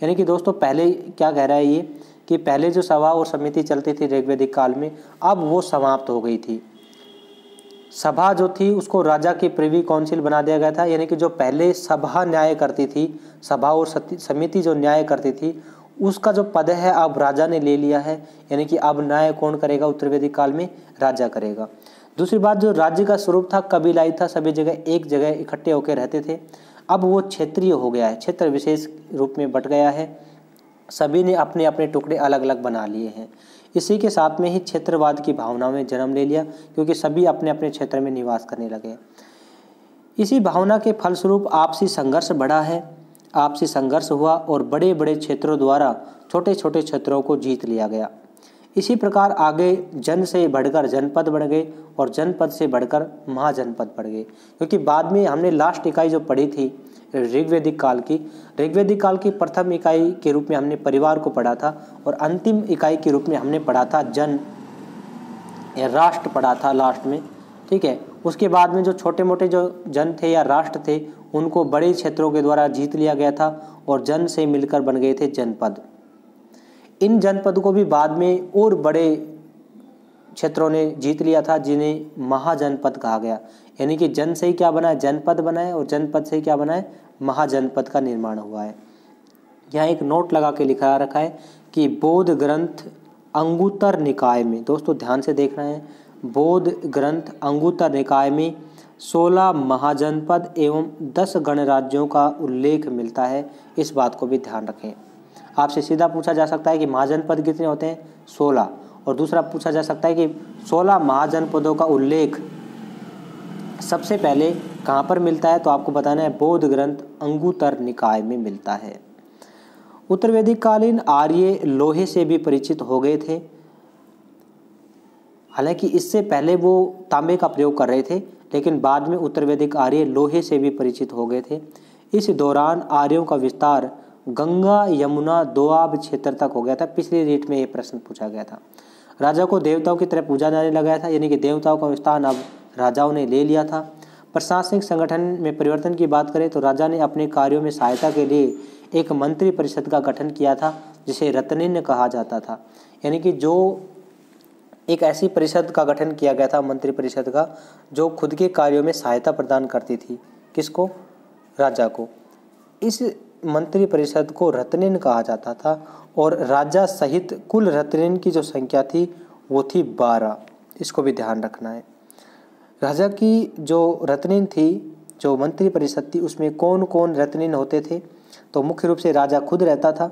यानी कि दोस्तों पहले क्या कह रहा है ये, कि पहले जो सभा और समिति चलती थी ऋग्वैदिक काल में, अब वो समाप्त हो गई थी। सभा जो थी उसको राजा की प्रिवी काउंसिल बना दिया गया था। यानी कि जो पहले सभा न्याय करती थी, सभा और समिति जो न्याय करती थी, उसका जो पद है अब राजा ने ले लिया है। यानी कि अब न्याय कौन करेगा उत्तर वैदिक काल में, राजा करेगा। दूसरी बात, जो राज्य का स्वरूप था कबीलाई था, सभी जगह एक जगह इकट्ठे होकर रहते थे। अब वो क्षेत्रीय हो गया है, क्षेत्र विशेष रूप में बट गया है। सभी ने अपने अपने टुकड़े अलग अलग बना लिए हैं। इसी के साथ में ही क्षेत्रवाद की भावना में जन्म ले लिया, क्योंकि सभी अपने अपने क्षेत्र में निवास करने लगे। इसी भावना के फलस्वरूप आपसी संघर्ष बढ़ा है। आपसी संघर्ष हुआ और बड़े बड़े क्षेत्रों द्वारा छोटे छोटे क्षेत्रों को जीत लिया गया। इसी प्रकार आगे जन से बढ़कर जनपद बढ़ गए और जनपद से बढ़कर महाजनपद बढ़ गए। क्योंकि बाद में हमने लास्ट इकाई जो पढ़ी थी ऋग्वैदिक काल की, ऋग्वैदिक काल की प्रथम इकाई के रूप में हमने परिवार को पढ़ा था, और अंतिम इकाई के रूप में हमने पढ़ा था जन या राष्ट्र पढ़ा था लास्ट में। ठीक है, उसके बाद में जो छोटे मोटे जो जन थे या राष्ट्र थे उनको बड़े क्षेत्रों के द्वारा जीत लिया गया था और जन से मिलकर बन गए थे जनपद। इन जनपद को भी बाद में और बड़े क्षेत्रों ने जीत लिया था, जिन्हें महाजनपद कहा गया। यानी कि जन से ही क्या बना है, जनपद बना है, और जनपद से ही क्या बना है, महाजनपद का निर्माण हुआ है। यहाँ एक नोट लगा के लिखा रखा है कि बौद्ध ग्रंथ अंगुत्तर निकाय में, दोस्तों ध्यान से देखना है, बौद्ध ग्रंथ अंगुत्तर निकाय में 16 महाजनपद एवं 10 गणराज्यों का उल्लेख मिलता है। इस बात को भी ध्यान रखें। आपसे सीधा पूछा जा सकता है कि महाजनपद कितने होते हैं, 16, और दूसरा पूछा जा सकता है कि 16 महाजनपदों का उल्लेख सबसे पहले कहाँ पर मिलता है, तो आपको बताना है बौद्ध ग्रंथ अंगुत्तर निकाय में मिलता है। उत्तर वैदिक कालीन आर्य लोहे से भी परिचित हो गए थे। हालांकि इससे पहले वो तांबे का प्रयोग कर रहे थे, लेकिन बाद में उत्तर वैदिक आर्य लोहे से भी परिचित हो गए थे। इस दौरान आर्यों का विस्तार गंगा यमुना दोआब क्षेत्र तक हो गया था। पिछली रीट में ये प्रश्न पूछा गया था। राजा को देवताओं की तरह पूजा जाने लगा था, यानी कि देवताओं का स्थान अब राजाओं ने ले लिया था। प्रशासनिक संगठन में परिवर्तन की बात करें तो राजा ने अपने कार्यों में सहायता के लिए एक मंत्री परिषद का गठन किया था, जिसे रत्निन कहा जाता था। यानी कि जो एक ऐसी परिषद का गठन किया गया था, मंत्री परिषद का, जो खुद के कार्यों में सहायता प्रदान करती थी। किसको? राजा को। इस मंत्री परिषद को रत्निन कहा जाता था, और राजा सहित कुल रत्निन की जो संख्या थी वो थी 12। इसको भी ध्यान रखना है। राजा की जो रत्निन थी, जो मंत्री परिषद थी, उसमें कौन कौन रत्निन होते थे? तो मुख्य रूप से राजा खुद रहता था,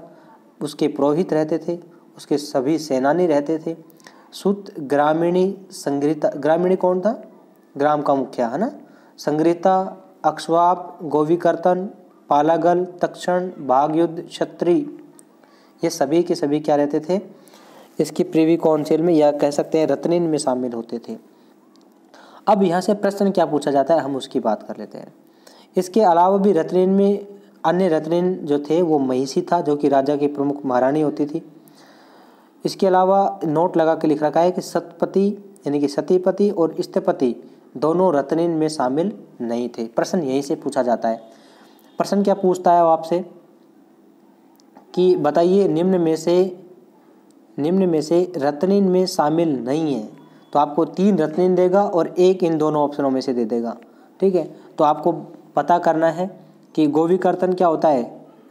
उसके पुरोहित रहते थे, उसके सभी सेनानी रहते थे, सुत, ग्रामीणी, संग्रहिता। ग्रामीणी कौन था? ग्राम का मुखिया, है ना। संग्रहिता, अक्ष्वाप, गोविकर्तन, पालागल, तक्षण, भागयुद्ध, क्षत्रिय, ये सभी के सभी क्या रहते थे? इसकी प्रिवी काउंसिल में, या कह सकते हैं रत्निन में शामिल होते थे। अब यहाँ से प्रश्न क्या पूछा जाता है, हम उसकी बात कर लेते हैं। इसके अलावा भी रत्नेन में अन्य रत्नेन जो थे वो महिषी था, जो कि राजा की प्रमुख महारानी होती थी। इसके अलावा नोट लगा के लिख रखा है कि सतपति यानी कि सतीपति और स्थपति दोनों रत्नेन में शामिल नहीं थे। प्रश्न यहीं से पूछा जाता है। प्रश्न क्या पूछता है आपसे कि बताइए निम्न में से रत्नेन में शामिल नहीं है। तो आपको 3 रत्नेन देगा और 1 इन दोनों ऑप्शनों में से दे देगा। ठीक है, तो आपको पता करना है कि गोविकर्तन क्या होता है,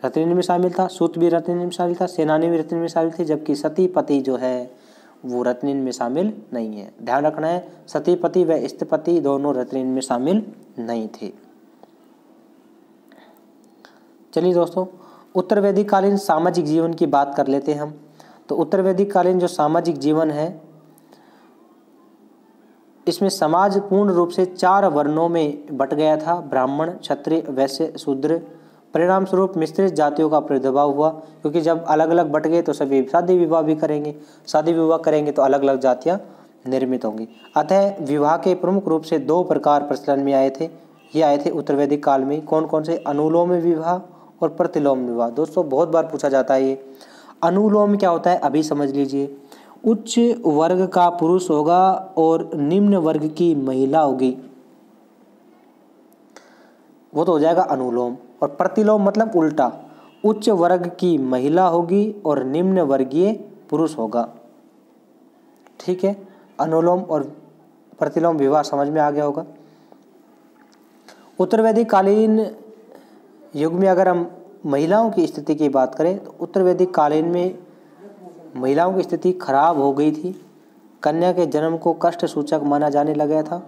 रत्नेन में शामिल था, सूत भी रत्नेन में शामिल था, सेनानी भी रत्नेन में शामिल थी, जबकि सतीपति जो है वो रत्नेन में शामिल नहीं है। ध्यान रखना है, सतीपति व स्थपति दोनों रत्नेन में शामिल नहीं थे। चलिए दोस्तों, उत्तर वैदिक कालीन सामाजिक जीवन की बात कर लेते हैं हम। तो उत्तर वैदिक कालीन जो सामाजिक जीवन है, इसमें समाज पूर्ण रूप से 4 वर्णों में बट गया था, ब्राह्मण, क्षत्रिय, वैश्य, शूद्र। परिणाम स्वरूप मिश्रित जातियों का प्रादुर्भाव हुआ, क्योंकि जब अलग अलग बट गए तो सभी शादी विवाह भी करेंगे, शादी विवाह करेंगे तो अलग अलग जातियां निर्मित होंगी। अतः विवाह के प्रमुख रूप से 2 प्रकार प्रचलन में आए थे। ये आए थे उत्तर वैदिक काल में। कौन कौन से? अनुलोम विवाह और प्रतिलोम विवाह। दोस्तों बहुत बार पूछा जाता है ये। अनुलोम क्या होता है अभी समझ लीजिए। उच्च वर्ग का पुरुष होगा और निम्न वर्ग की महिला होगी, वो तो हो जाएगा अनुलोम। और प्रतिलोम मतलब उल्टा, उच्च वर्ग की महिला होगी और निम्न वर्गीय पुरुष होगा। ठीक है, अनुलोम और प्रतिलोम विवाह समझ में आ गया होगा। उत्तर वैदिक कालीन युग में अगर हम महिलाओं की स्थिति की बात करें तो उत्तर वैदिक कालीन में महिलाओं की स्थिति खराब हो गई थी। कन्या के जन्म को कष्ट सूचक माना जाने लगा था।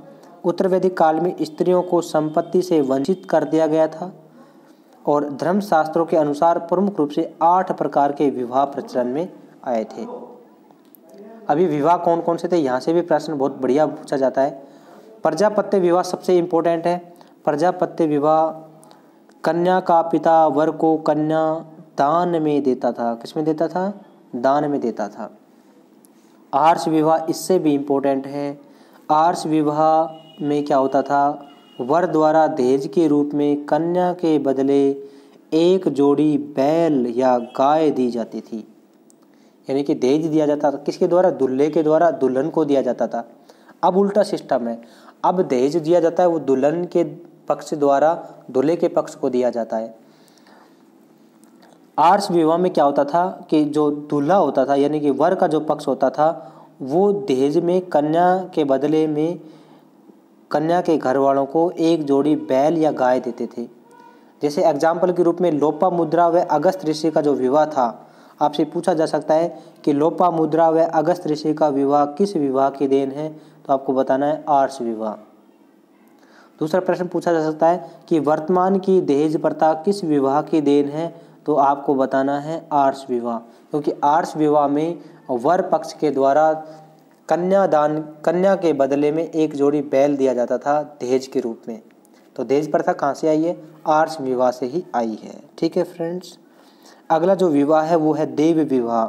उत्तर वैदिक काल में स्त्रियों को संपत्ति से वंचित कर दिया गया था और धर्मशास्त्रों के अनुसार प्रमुख रूप से 8 प्रकार के विवाह प्रचलन में आए थे। अभी विवाह कौन कौन से थे, यहाँ से भी प्रश्न बहुत बढ़िया पूछा जाता है। प्रजापत्य विवाह सबसे इम्पोर्टेंट है। प्रजापत्य विवाह, कन्या का पिता वर को कन्या दान में देता था। किसमें देता था? दान में देता था। आर्ष विवाह इससे भी इम्पोर्टेंट है। आर्ष विवाह में क्या होता था? वर द्वारा दहेज के रूप में कन्या के बदले एक जोड़ी बैल या गाय दी जाती थी। यानी कि दहेज दिया जाता था किसके द्वारा? दूल्हे के द्वारा दुल्हन को दिया जाता था। अब उल्टा सिस्टम है, अब दहेज दिया जाता है वो दुल्हन के पक्ष द्वारा दूल्हे के पक्ष को दिया जाता है। आर्ष विवाह में क्या होता था कि जो दूल्हा होता था यानी कि वर का जो पक्ष होता था वो दहेज में कन्या के बदले में कन्या के घर वालों को एक जोड़ी बैल या गाय देते थे। जैसे एग्जाम्पल के रूप में लोपामुद्रा व अगस्त ऋषि का जो विवाह था, आपसे पूछा जा सकता है कि लोपामुद्रा व अगस्त ऋषि का विवाह किस विवाह की देन है, तो आपको बताना है आर्ष विवाह। दूसरा प्रश्न पूछा जा सकता है कि वर्तमान की दहेज प्रथा किस विवाह की देन है, तो आपको बताना है आर्ष विवाह, क्योंकि आर्ष विवाह में वर पक्ष के द्वारा कन्या के बदले में एक जोड़ी बैल दिया जाता था दहेज के रूप में। तो दहेज प्रथा कहाँ से आई है? आर्ष विवाह से ही आई है। ठीक है फ्रेंड्स, अगला जो विवाह है वो है देव विवाह।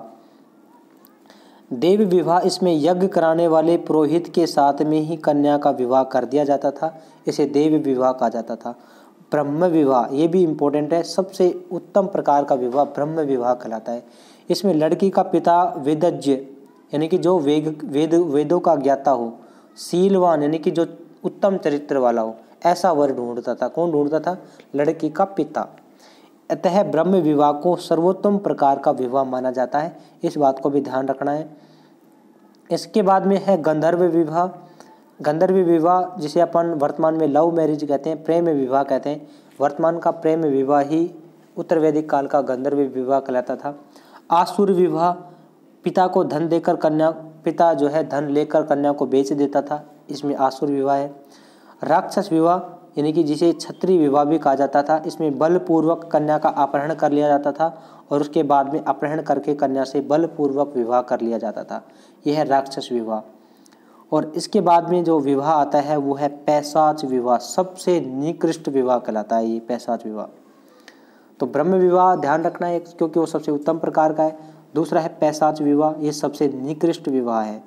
देव विवाह, इसमें यज्ञ कराने वाले पुरोहित के साथ में ही कन्या का विवाह कर दिया जाता था, इसे देव विवाह कहा जाता था। ब्रह्म विवाह, ये भी इम्पोर्टेंट है, सबसे उत्तम प्रकार का विवाह ब्रह्म विवाह कहलाता है। इसमें लड़की का पिता वेदज्ञ यानी कि जो वेदों का ज्ञाता हो, शीलवान यानी कि जो उत्तम चरित्र वाला हो, ऐसा वर ढूंढता था। कौन ढूंढता था? लड़की का पिता। अतः ब्रह्म विवाह को सर्वोत्तम प्रकार का विवाह माना जाता है, इस बात को भी ध्यान रखना है। इसके बाद में है गंधर्व विवाह। गंधर्व विवाह जिसे अपन वर्तमान में लव मैरिज कहते हैं, प्रेम विवाह कहते हैं, वर्तमान का प्रेम विवाह ही उत्तर वैदिक काल का गंधर्व विवाह कहलाता था। आसुर विवाह, पिता को धन देकर पिता जो है धन लेकर कन्या को बेच देता था, इसमें आसुर विवाह है। राक्षस विवाह यानी कि जिसे क्षत्रिय विवाह भी कहा जाता था, इसमें बलपूर्वक कन्या का अपहरण कर लिया जाता था और उसके बाद में अपहरण करके कन्या से बलपूर्वक विवाह कर लिया जाता था, यह है राक्षस विवाह। और इसके बाद में जो विवाह आता है वो है पैशाच विवाह, सबसे निकृष्ट विवाह कहलाता है ये पैशाच विवाह। तो ब्रह्म विवाह ध्यान रखना है क्योंकि वो सबसे उत्तम प्रकार का है। दूसरा है पैशाच विवाह, ये सबसे निकृष्ट विवाह है।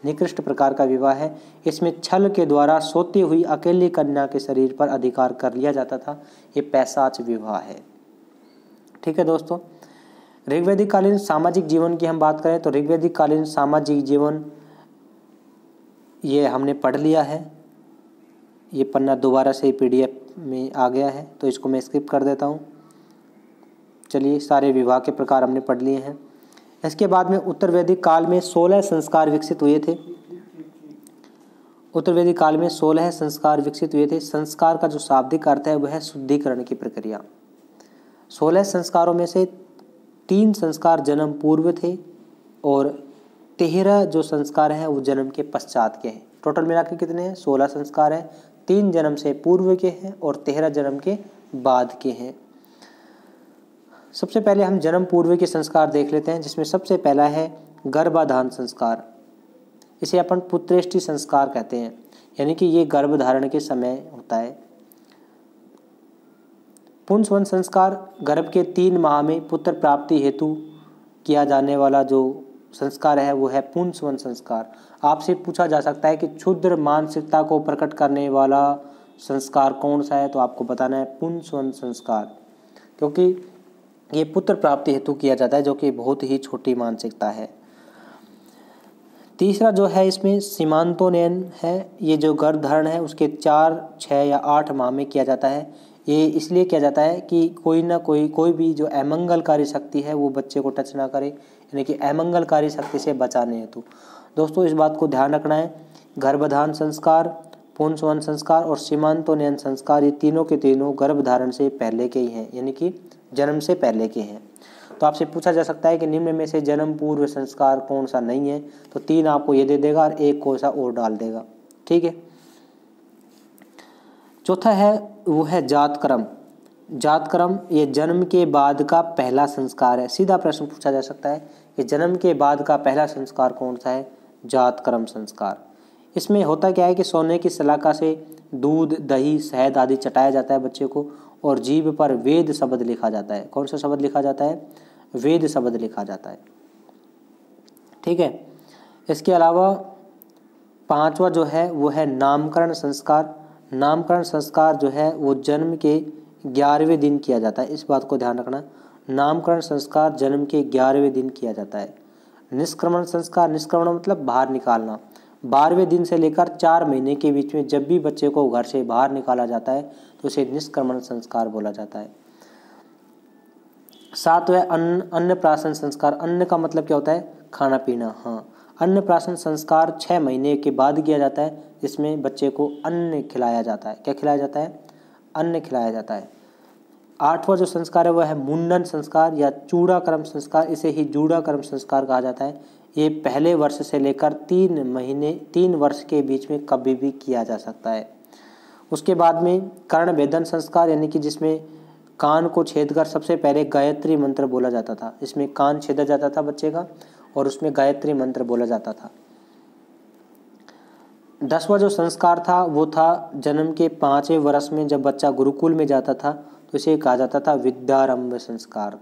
निकृष्ट प्रकार का विवाह है। इसमें छल के द्वारा सोती हुई अकेली कन्या के शरीर पर अधिकार कर लिया जाता था। ये पैशाच विवाह है। ठीक है दोस्तों, ऋग्वैदिक कालीन सामाजिक जीवन की हम बात करें तो ऋग्वैदिक कालीन सामाजिक जीवन ये हमने पढ़ लिया है। ये पन्ना दोबारा से PDF में आ गया है तो इसको मैं स्किप कर देता हूँ। चलिए, सारे विवाह के प्रकार हमने पढ़ लिए हैं। इसके बाद में उत्तर वैदिक काल में 16 संस्कार विकसित हुए थे। उत्तर वैदिक काल में 16 संस्कार विकसित हुए थे। संस्कार का जो शाब्दिक अर्थ है वह है शुद्धिकरण की प्रक्रिया। 16 संस्कारों में से 3 संस्कार जन्म पूर्व थे और 13 जो संस्कार हैं वो जन्म के पश्चात के हैं। टोटल मिला के कितने हैं? 16 संस्कार हैं। 3 जन्म से पूर्व के हैं और 13 जन्म के बाद के हैं। सबसे पहले हम जन्म पूर्व के संस्कार देख लेते हैं, जिसमें सबसे पहला है गर्भाधान संस्कार। इसे अपन पुत्रेष्टि संस्कार कहते हैं, यानी कि ये गर्भधारण के समय होता है। पुंसवन संस्कार गर्भ के 3 माह में पुत्र प्राप्ति हेतु किया जाने वाला जो संस्कार है वो है पुंसवन संस्कार। आपसे पूछा जा सकता है कि क्षुद्र मानसिकता को प्रकट करने वाला संस्कार कौन सा है, तो आपको बताना है पुंसवन संस्कार, क्योंकि ये पुत्र प्राप्ति हेतु किया जाता है, जो कि बहुत ही छोटी मानसिकता है। तीसरा जो है इसमें सीमांतोन्नयन है। ये जो गर्भधारण है उसके 4, 6 या 8 माह में किया जाता है। ये इसलिए किया जाता है कि कोई भी जो अमंगलकारी शक्ति है वो बच्चे को टच ना करे, यानी कि अमंगलकारी शक्ति से बचाने हेतु। दोस्तों इस बात को ध्यान रखना है। गर्भधान संस्कार, पुंसवन संस्कार और सीमांतोन्नयन संस्कार ये तीनों के तीनों गर्भधारण से पहले के ही हैं, यानी कि जन्म से पहले के हैं। तो आपसे पूछा जा सकता है कि निम्न में से जन्म पूर्व संस्कार कौन सा नहीं है, तो 3 आपको ये दे देगा और 1 कोई सा और डाल देगा। ठीक है। चौथा है वो है जातकर्म। जातकर्म ये जन्म के बाद का पहला संस्कार है। सीधा प्रश्न पूछा जा सकता है कि जन्म के बाद का पहला संस्कार कौन सा है? जातकर्म संस्कार। इसमें होता क्या है कि सोने की सलाखा से दूध, दही, शहद आदि चटाया जाता है बच्चे को और जीभ पर वेद शब्द लिखा जाता है। कौन सा शब्द लिखा जाता है? वेद शब्द लिखा जाता है। ठीक है। इसके अलावा 5वां जो है वो है नामकरण संस्कार। नामकरण संस्कार जो है वो जन्म के 11वें दिन किया जाता है। इस बात को ध्यान रखना, नामकरण संस्कार जन्म के 11वें दिन किया जाता है। निष्क्रमण संस्कार, निष्क्रमण मतलब बाहर निकालना, 12वें दिन से लेकर 4 महीने के बीच में जब भी बच्चे को घर से बाहर निकाला जाता है तो उसे निष्क्रमण संस्कार बोला जाता है। 7वां अन्नप्राशन संस्कार। अन्न का मतलब क्या होता है? खाना पीना। हाँ, अन्नप्राशन संस्कार 6 महीने के बाद किया जाता है, जिसमें बच्चे को अन्न खिलाया जाता है। क्या खिलाया जाता है? अन्न खिलाया जाता है। 8वां जो संस्कार है वह है मुंडन संस्कार या चूड़ाकर्म संस्कार। इसे ही जूड़ाकर्म संस्कार कहा जाता है। ये पहले वर्ष से लेकर 3 वर्ष के बीच में कभी भी किया जा सकता है। उसके बाद में कर्ण भेदन संस्कार, यानी कि जिसमें कान को छेद कर सबसे पहले गायत्री मंत्र बोला जाता था। इसमें कान छेदा जाता था बच्चे का और उसमें गायत्री मंत्र बोला जाता था। 10वां जो संस्कार था वो था जन्म के 5वें वर्ष में जब बच्चा गुरुकुल में जाता था तो इसे कहा जाता था विद्यारंभ संस्कार।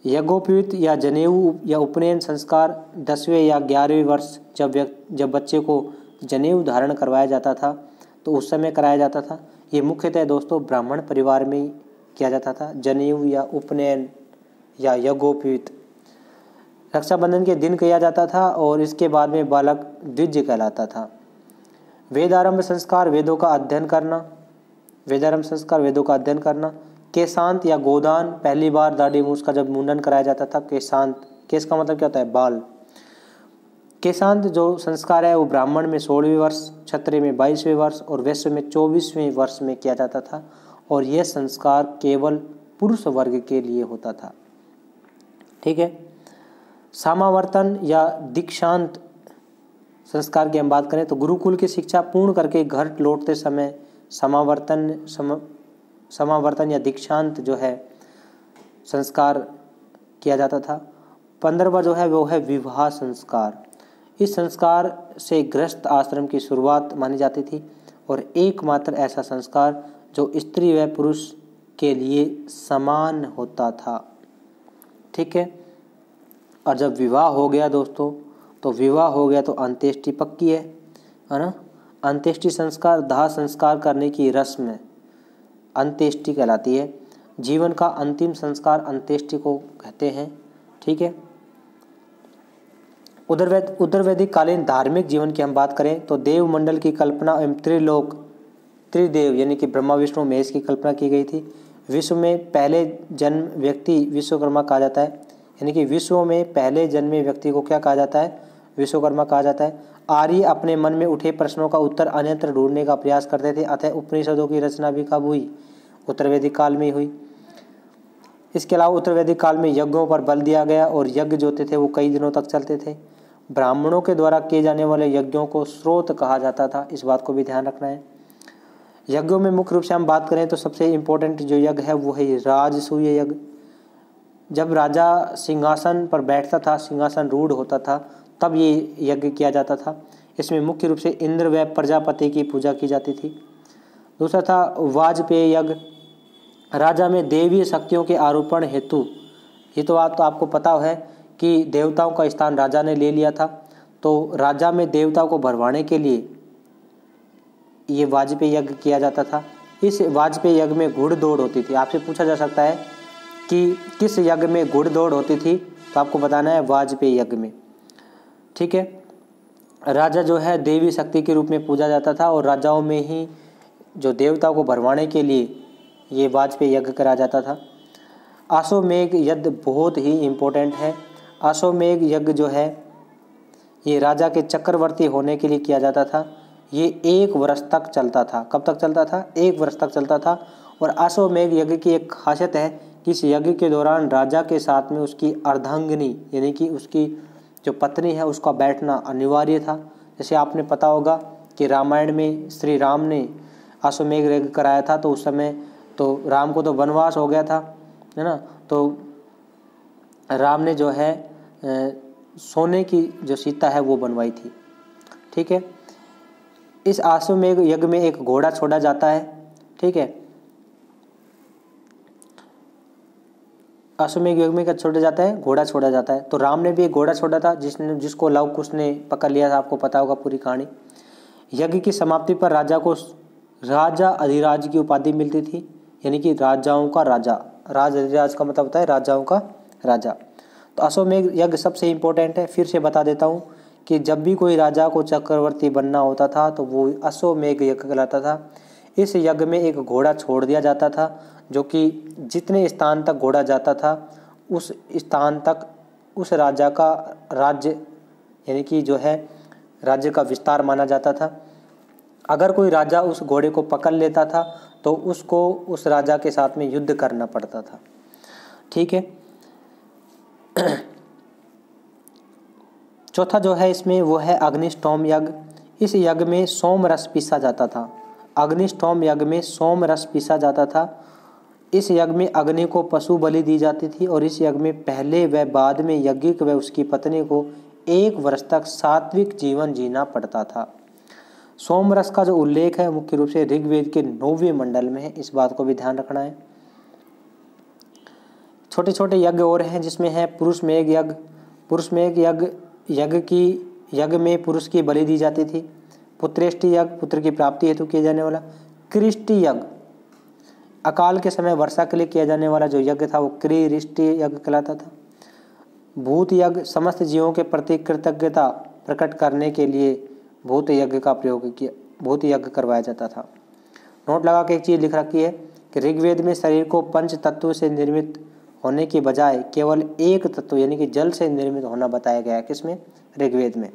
यज्ञोपवीत या जनेऊ या उपनयन संस्कार 10वें या 11वें वर्ष जब बच्चे को जनेऊ धारण करवाया जाता था तो उस समय कराया जाता था। ये मुख्यतः दोस्तों ब्राह्मण परिवार में किया जाता था, जनेऊ या उपनयन या यज्ञोपवीत। रक्षाबंधन के दिन किया जाता था और इसके बाद में बालक द्विज कहलाता था। वेदारंभ संस्कार वेदों का अध्ययन करना। वेदारंभ संस्कार वेदों का अध्ययन करना। केशांत या गोदान, पहली बार दाढ़ी मूछ का जब मुंडन कराया जाता था। केशांत, केश का मतलब क्या होता है? बाल। केशांत जो संस्कार है वो ब्राह्मण में 16वें वर्ष, क्षत्रिय में 22वें वर्ष और वैश्य में 24वें वर्ष में किया जाता था और यह संस्कार केवल पुरुष वर्ग के लिए होता था। ठीक है। समावर्तन या दीक्षांत संस्कार की हम बात करें तो गुरुकुल की शिक्षा पूर्ण करके घर लौटते समय समावर्तन या दीक्षांत जो है संस्कार किया जाता था। 15वां जो है वो है विवाह संस्कार। इस संस्कार से गृहस्थ आश्रम की शुरुआत मानी जाती थी और एकमात्र ऐसा संस्कार जो स्त्री व पुरुष के लिए समान होता था। ठीक है। और जब विवाह हो गया दोस्तों तो विवाह हो गया तो अंत्येष्टि पक्की है ना। अंत्येष्टि संस्कार दाह संस्कार करने की रस्म अंत्येष्टि कहलाती है। जीवन का अंतिम संस्कार अंत्येष्टि को कहते हैं। ठीक है। उत्तर वैदिक कालीन धार्मिक जीवन की हम बात करें तो देव मंडल की कल्पना एवं त्रिदेव यानी कि ब्रह्मा विष्णु महेश की कल्पना की गई थी। विश्व में पहले जन्म व्यक्ति विश्वकर्मा कहा जाता है, यानी कि विश्व में पहले जन्मे व्यक्ति को क्या कहा जाता है? विश्वकर्मा कहा जाता है। आर्य अपने मन में उठे प्रश्नों का उत्तर अन्यत्र ढूंढने का प्रयास करते थे, अतः उपनिषदों की रचना भी कब हुई? उत्तर वैदिक काल में हुई। इसके अलावा उत्तर वैदिक काल में यज्ञों पर बल दिया गया और यज्ञ जो होते थे वो कई दिनों तक चलते थे। ब्राह्मणों के द्वारा किए जाने वाले यज्ञों को स्रोत कहा जाता था, इस बात को भी ध्यान रखना है। यज्ञों में मुख्य रूप से हम बात करें तो सबसे इम्पोर्टेंट जो यज्ञ है वो है राजसूय यज्ञ। जब राजा सिंहासन पर बैठता था, सिंहासन रूढ़ होता था, तब ये यज्ञ किया जाता था। इसमें मुख्य रूप से इंद्र व प्रजापति की पूजा की जाती थी। दूसरा था वाजपेय यज्ञ। राजा में देवीय शक्तियों के आरोपण हेतु, ये तो आपको पता है कि देवताओं का स्थान राजा ने ले लिया था, तो राजा में देवताओं को भरवाने के लिए ये वाजपेय यज्ञ किया जाता था। इस वाजपेय यज्ञ में घुड़दौड़ होती थी। आपसे पूछा जा सकता है कि किस यज्ञ में घुड़दौड़ होती थी, तो आपको बताना है वाजपेय यज्ञ में। ठीक है। राजा जो है देवी शक्ति के रूप में पूजा जाता था और राजाओं में ही जो देवताओं को भरवाने के लिए ये वाजपेय यज्ञ करा जाता था। अश्वमेध यज्ञ बहुत ही इम्पोर्टेंट है। अश्वमेध यज्ञ जो है ये राजा के चक्रवर्ती होने के लिए किया जाता था। ये 1 वर्ष तक चलता था। कब तक चलता था? 1 वर्ष तक चलता था। और अश्वमेध यज्ञ की एक खासियत है कि इस यज्ञ के दौरान राजा के साथ में उसकी अर्धांगिनी यानी कि उसकी जो पत्नी है उसका बैठना अनिवार्य था। जैसे आपने पता होगा कि रामायण में श्री राम ने अश्वमेध यज्ञ कराया था, तो उस समय तो राम को तो वनवास हो गया था, है ना। तो राम ने जो है सोने की जो सीता है वो बनवाई थी। ठीक है। इस अश्वमेध यज्ञ में एक घोड़ा छोड़ा जाता है। ठीक है। अश्वमेध यज्ञ में क्या छोड़ा जाता है? घोड़ा छोड़ा जाता है। तो राम ने भी एक घोड़ा छोड़ा था जिसको लव कुश ने पकड़ लिया था। आपको पता होगा पूरी कहानी। यज्ञ की समाप्ति पर राजा को राजा अधिराज की उपाधि मिलती थी, यानी कि राजाओं का राजा। राज अधिराज का मतलब होता है राजाओं का राजा। तो अश्वमेध यज्ञ सबसे इम्पोर्टेंट है। फिर से बता देता हूँ कि जब भी कोई राजा को चक्रवर्ती बनना होता था तो वो अश्वमेध यज्ञ कहलाता था। इस यज्ञ में एक घोड़ा छोड़ दिया जाता था, जो कि जितने स्थान तक घोड़ा जाता था उस स्थान तक उस राजा का राज्य यानी कि जो है राज्य का विस्तार माना जाता था। अगर कोई राजा उस घोड़े को पकड़ लेता था तो उसको उस राजा के साथ में युद्ध करना पड़ता था। ठीक है। चौथा जो है इसमें वो है अग्निष्टोम यज्ञ। इस यज्ञ में सोम रस पीसा जाता था। अग्निष्टोम यज्ञ में सोम रस पीसा जाता था। इस यज्ञ में अग्नि को पशु बलि दी जाती थी और इस यज्ञ में पहले व बाद में यज्ञिक व उसकी पत्नी को 1 वर्ष तक सात्विक जीवन जीना पड़ता था। सोम रस का जो उल्लेख है मुख्य रूप से ऋग्वेद के 9वें मंडल में है, इस बात को भी ध्यान रखना है। छोटे छोटे यज्ञ और हैं जिसमें है पुरुषमेध यज्ञ। पुरुषमेध यज्ञ में पुरुष की बलि दी जाती थी। पुत्रेष्टि यज्ञ पुत्र की प्राप्ति हेतु किया जाने वाला। कृष्टि यज्ञ अकाल के समय वर्षा के लिए किया जाने वाला जो यज्ञ था वो कृष्टि यज्ञ कहलाता था। भूत यज्ञ समस्त जीवों के प्रति कृतज्ञता प्रकट करने के लिए भूत यज्ञ का प्रयोग किया, भूत यज्ञ करवाया जाता था। नोट लगा के एक चीज़ लिख रखी है कि ऋग्वेद में शरीर को 5 तत्वों से निर्मित होने की बजाय केवल 1 तत्व यानी कि जल से निर्मित होना बताया गया है। किसमें? ऋग्वेद में।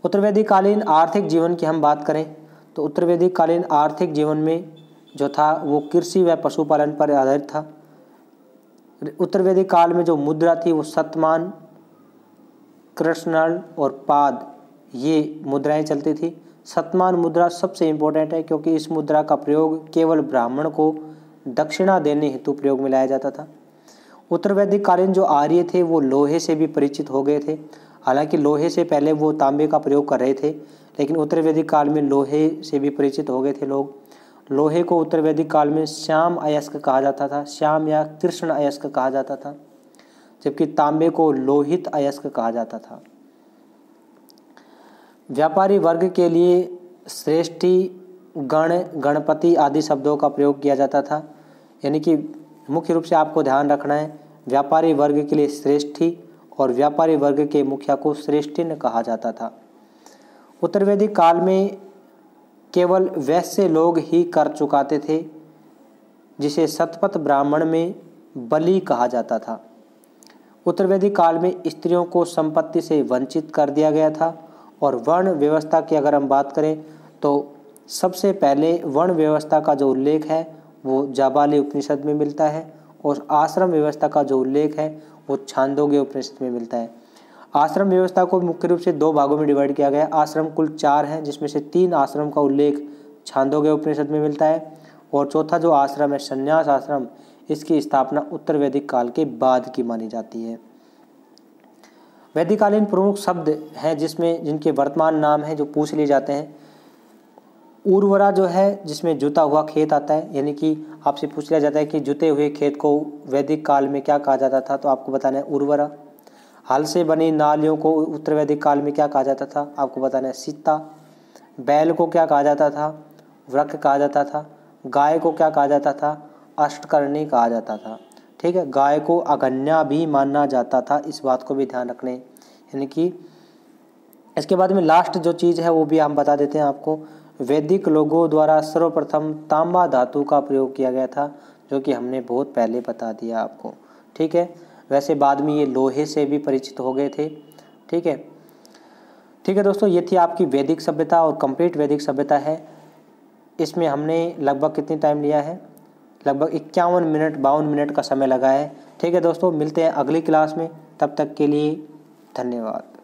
उत्तर वैदिक कालीन आर्थिक जीवन की हम बात करें तो उत्तर वैदिक कालीन आर्थिक जीवन में जो था वो कृषि व पशुपालन पर आधारित था। उत्तर वैदिक काल में जो मुद्रा थी वो शतमान, कृष्णल और पाद ये मुद्राएं चलती थी। शतमान मुद्रा सबसे इम्पोर्टेंट है क्योंकि इस मुद्रा का प्रयोग केवल ब्राह्मण को दक्षिणा देने हेतु प्रयोग में लाया जाता था। उत्तर वैदिक कालीन जो आर्य थे वो लोहे से भी परिचित हो गए थे। हालांकि लोहे से पहले वो तांबे का प्रयोग कर रहे थे, लेकिन उत्तर वैदिक काल में लोहे से भी परिचित हो गए थे लोग। लोहे को उत्तर वैदिक काल में श्याम अयस्क कहा जाता था, श्याम या कृष्ण अयस्क कहा जाता था। जबकि तांबे को लोहित अयस्क कहा जाता था। व्यापारी वर्ग के लिए श्रेष्ठी, गण, गणपति आदि शब्दों का प्रयोग किया जाता था। यानी कि मुख्य रूप से आपको ध्यान रखना है, व्यापारी वर्ग के लिए श्रेष्ठी और व्यापारी वर्ग के मुखिया को श्रेष्ठिन कहा जाता था। उत्तर वैदिक काल में केवल वैश्य लोग ही कर चुकाते थे, जिसे शतपथ ब्राह्मण में बलि कहा जाता था। उत्तर वैदिक काल में स्त्रियों को संपत्ति से वंचित कर दिया गया था। और वर्ण व्यवस्था की अगर हम बात करें तो सबसे पहले वर्ण व्यवस्था का जो उल्लेख है वो जाबाली उपनिषद में मिलता है, और आश्रम व्यवस्था का जो उल्लेख है वो छांदोग्य उपनिषद में मिलता है। आश्रम व्यवस्था को मुख्य रूप से 2 भागों में डिवाइड किया गया है। आश्रम कुल 4 हैं, जिसमें से 3 आश्रम का उल्लेख छांदोग्य उपनिषद में मिलता है, और चौथा जो आश्रम है संन्यास आश्रम, इसकी स्थापना उत्तर वैदिक काल के बाद की मानी जाती है। वैदिककालीन प्रमुख शब्द हैं जिनके वर्तमान नाम हैं जो पूछ लिए जाते हैं। उर्वरा जो है, जिसमें जुता हुआ खेत आता है, यानी कि आपसे पूछ लिया जाता है कि जुते हुए खेत को वैदिक काल में क्या कहा जाता था, तो आपको बताना है उर्वरा। हल से बनी नालियों को उत्तर वैदिक काल में क्या कहा जाता था, आपको बताना है सीता। बैल को क्या कहा जाता था, वृक्क कहा जाता था। गाय को क्या कहा जाता था, अष्टकर्णी कहा जाता था। ठीक है, गाय को अगन्या भी माना जाता था, इस बात को भी ध्यान रखने। यानी कि इसके बाद में लास्ट जो चीज़ है वो भी हम बता देते हैं आपको। वैदिक लोगों द्वारा सर्वप्रथम तांबा धातु का प्रयोग किया गया था, जो कि हमने बहुत पहले बता दिया आपको। ठीक है, वैसे बाद में ये लोहे से भी परिचित हो गए थे। ठीक है, ठीक है दोस्तों, ये थी आपकी वैदिक सभ्यता और कंप्लीट वैदिक सभ्यता है। इसमें हमने लगभग कितनी टाइम लिया है, लगभग 51 मिनट 52 मिनट का समय लगा है। ठीक है दोस्तों, मिलते हैं अगली क्लास में, तब तक के लिए धन्यवाद।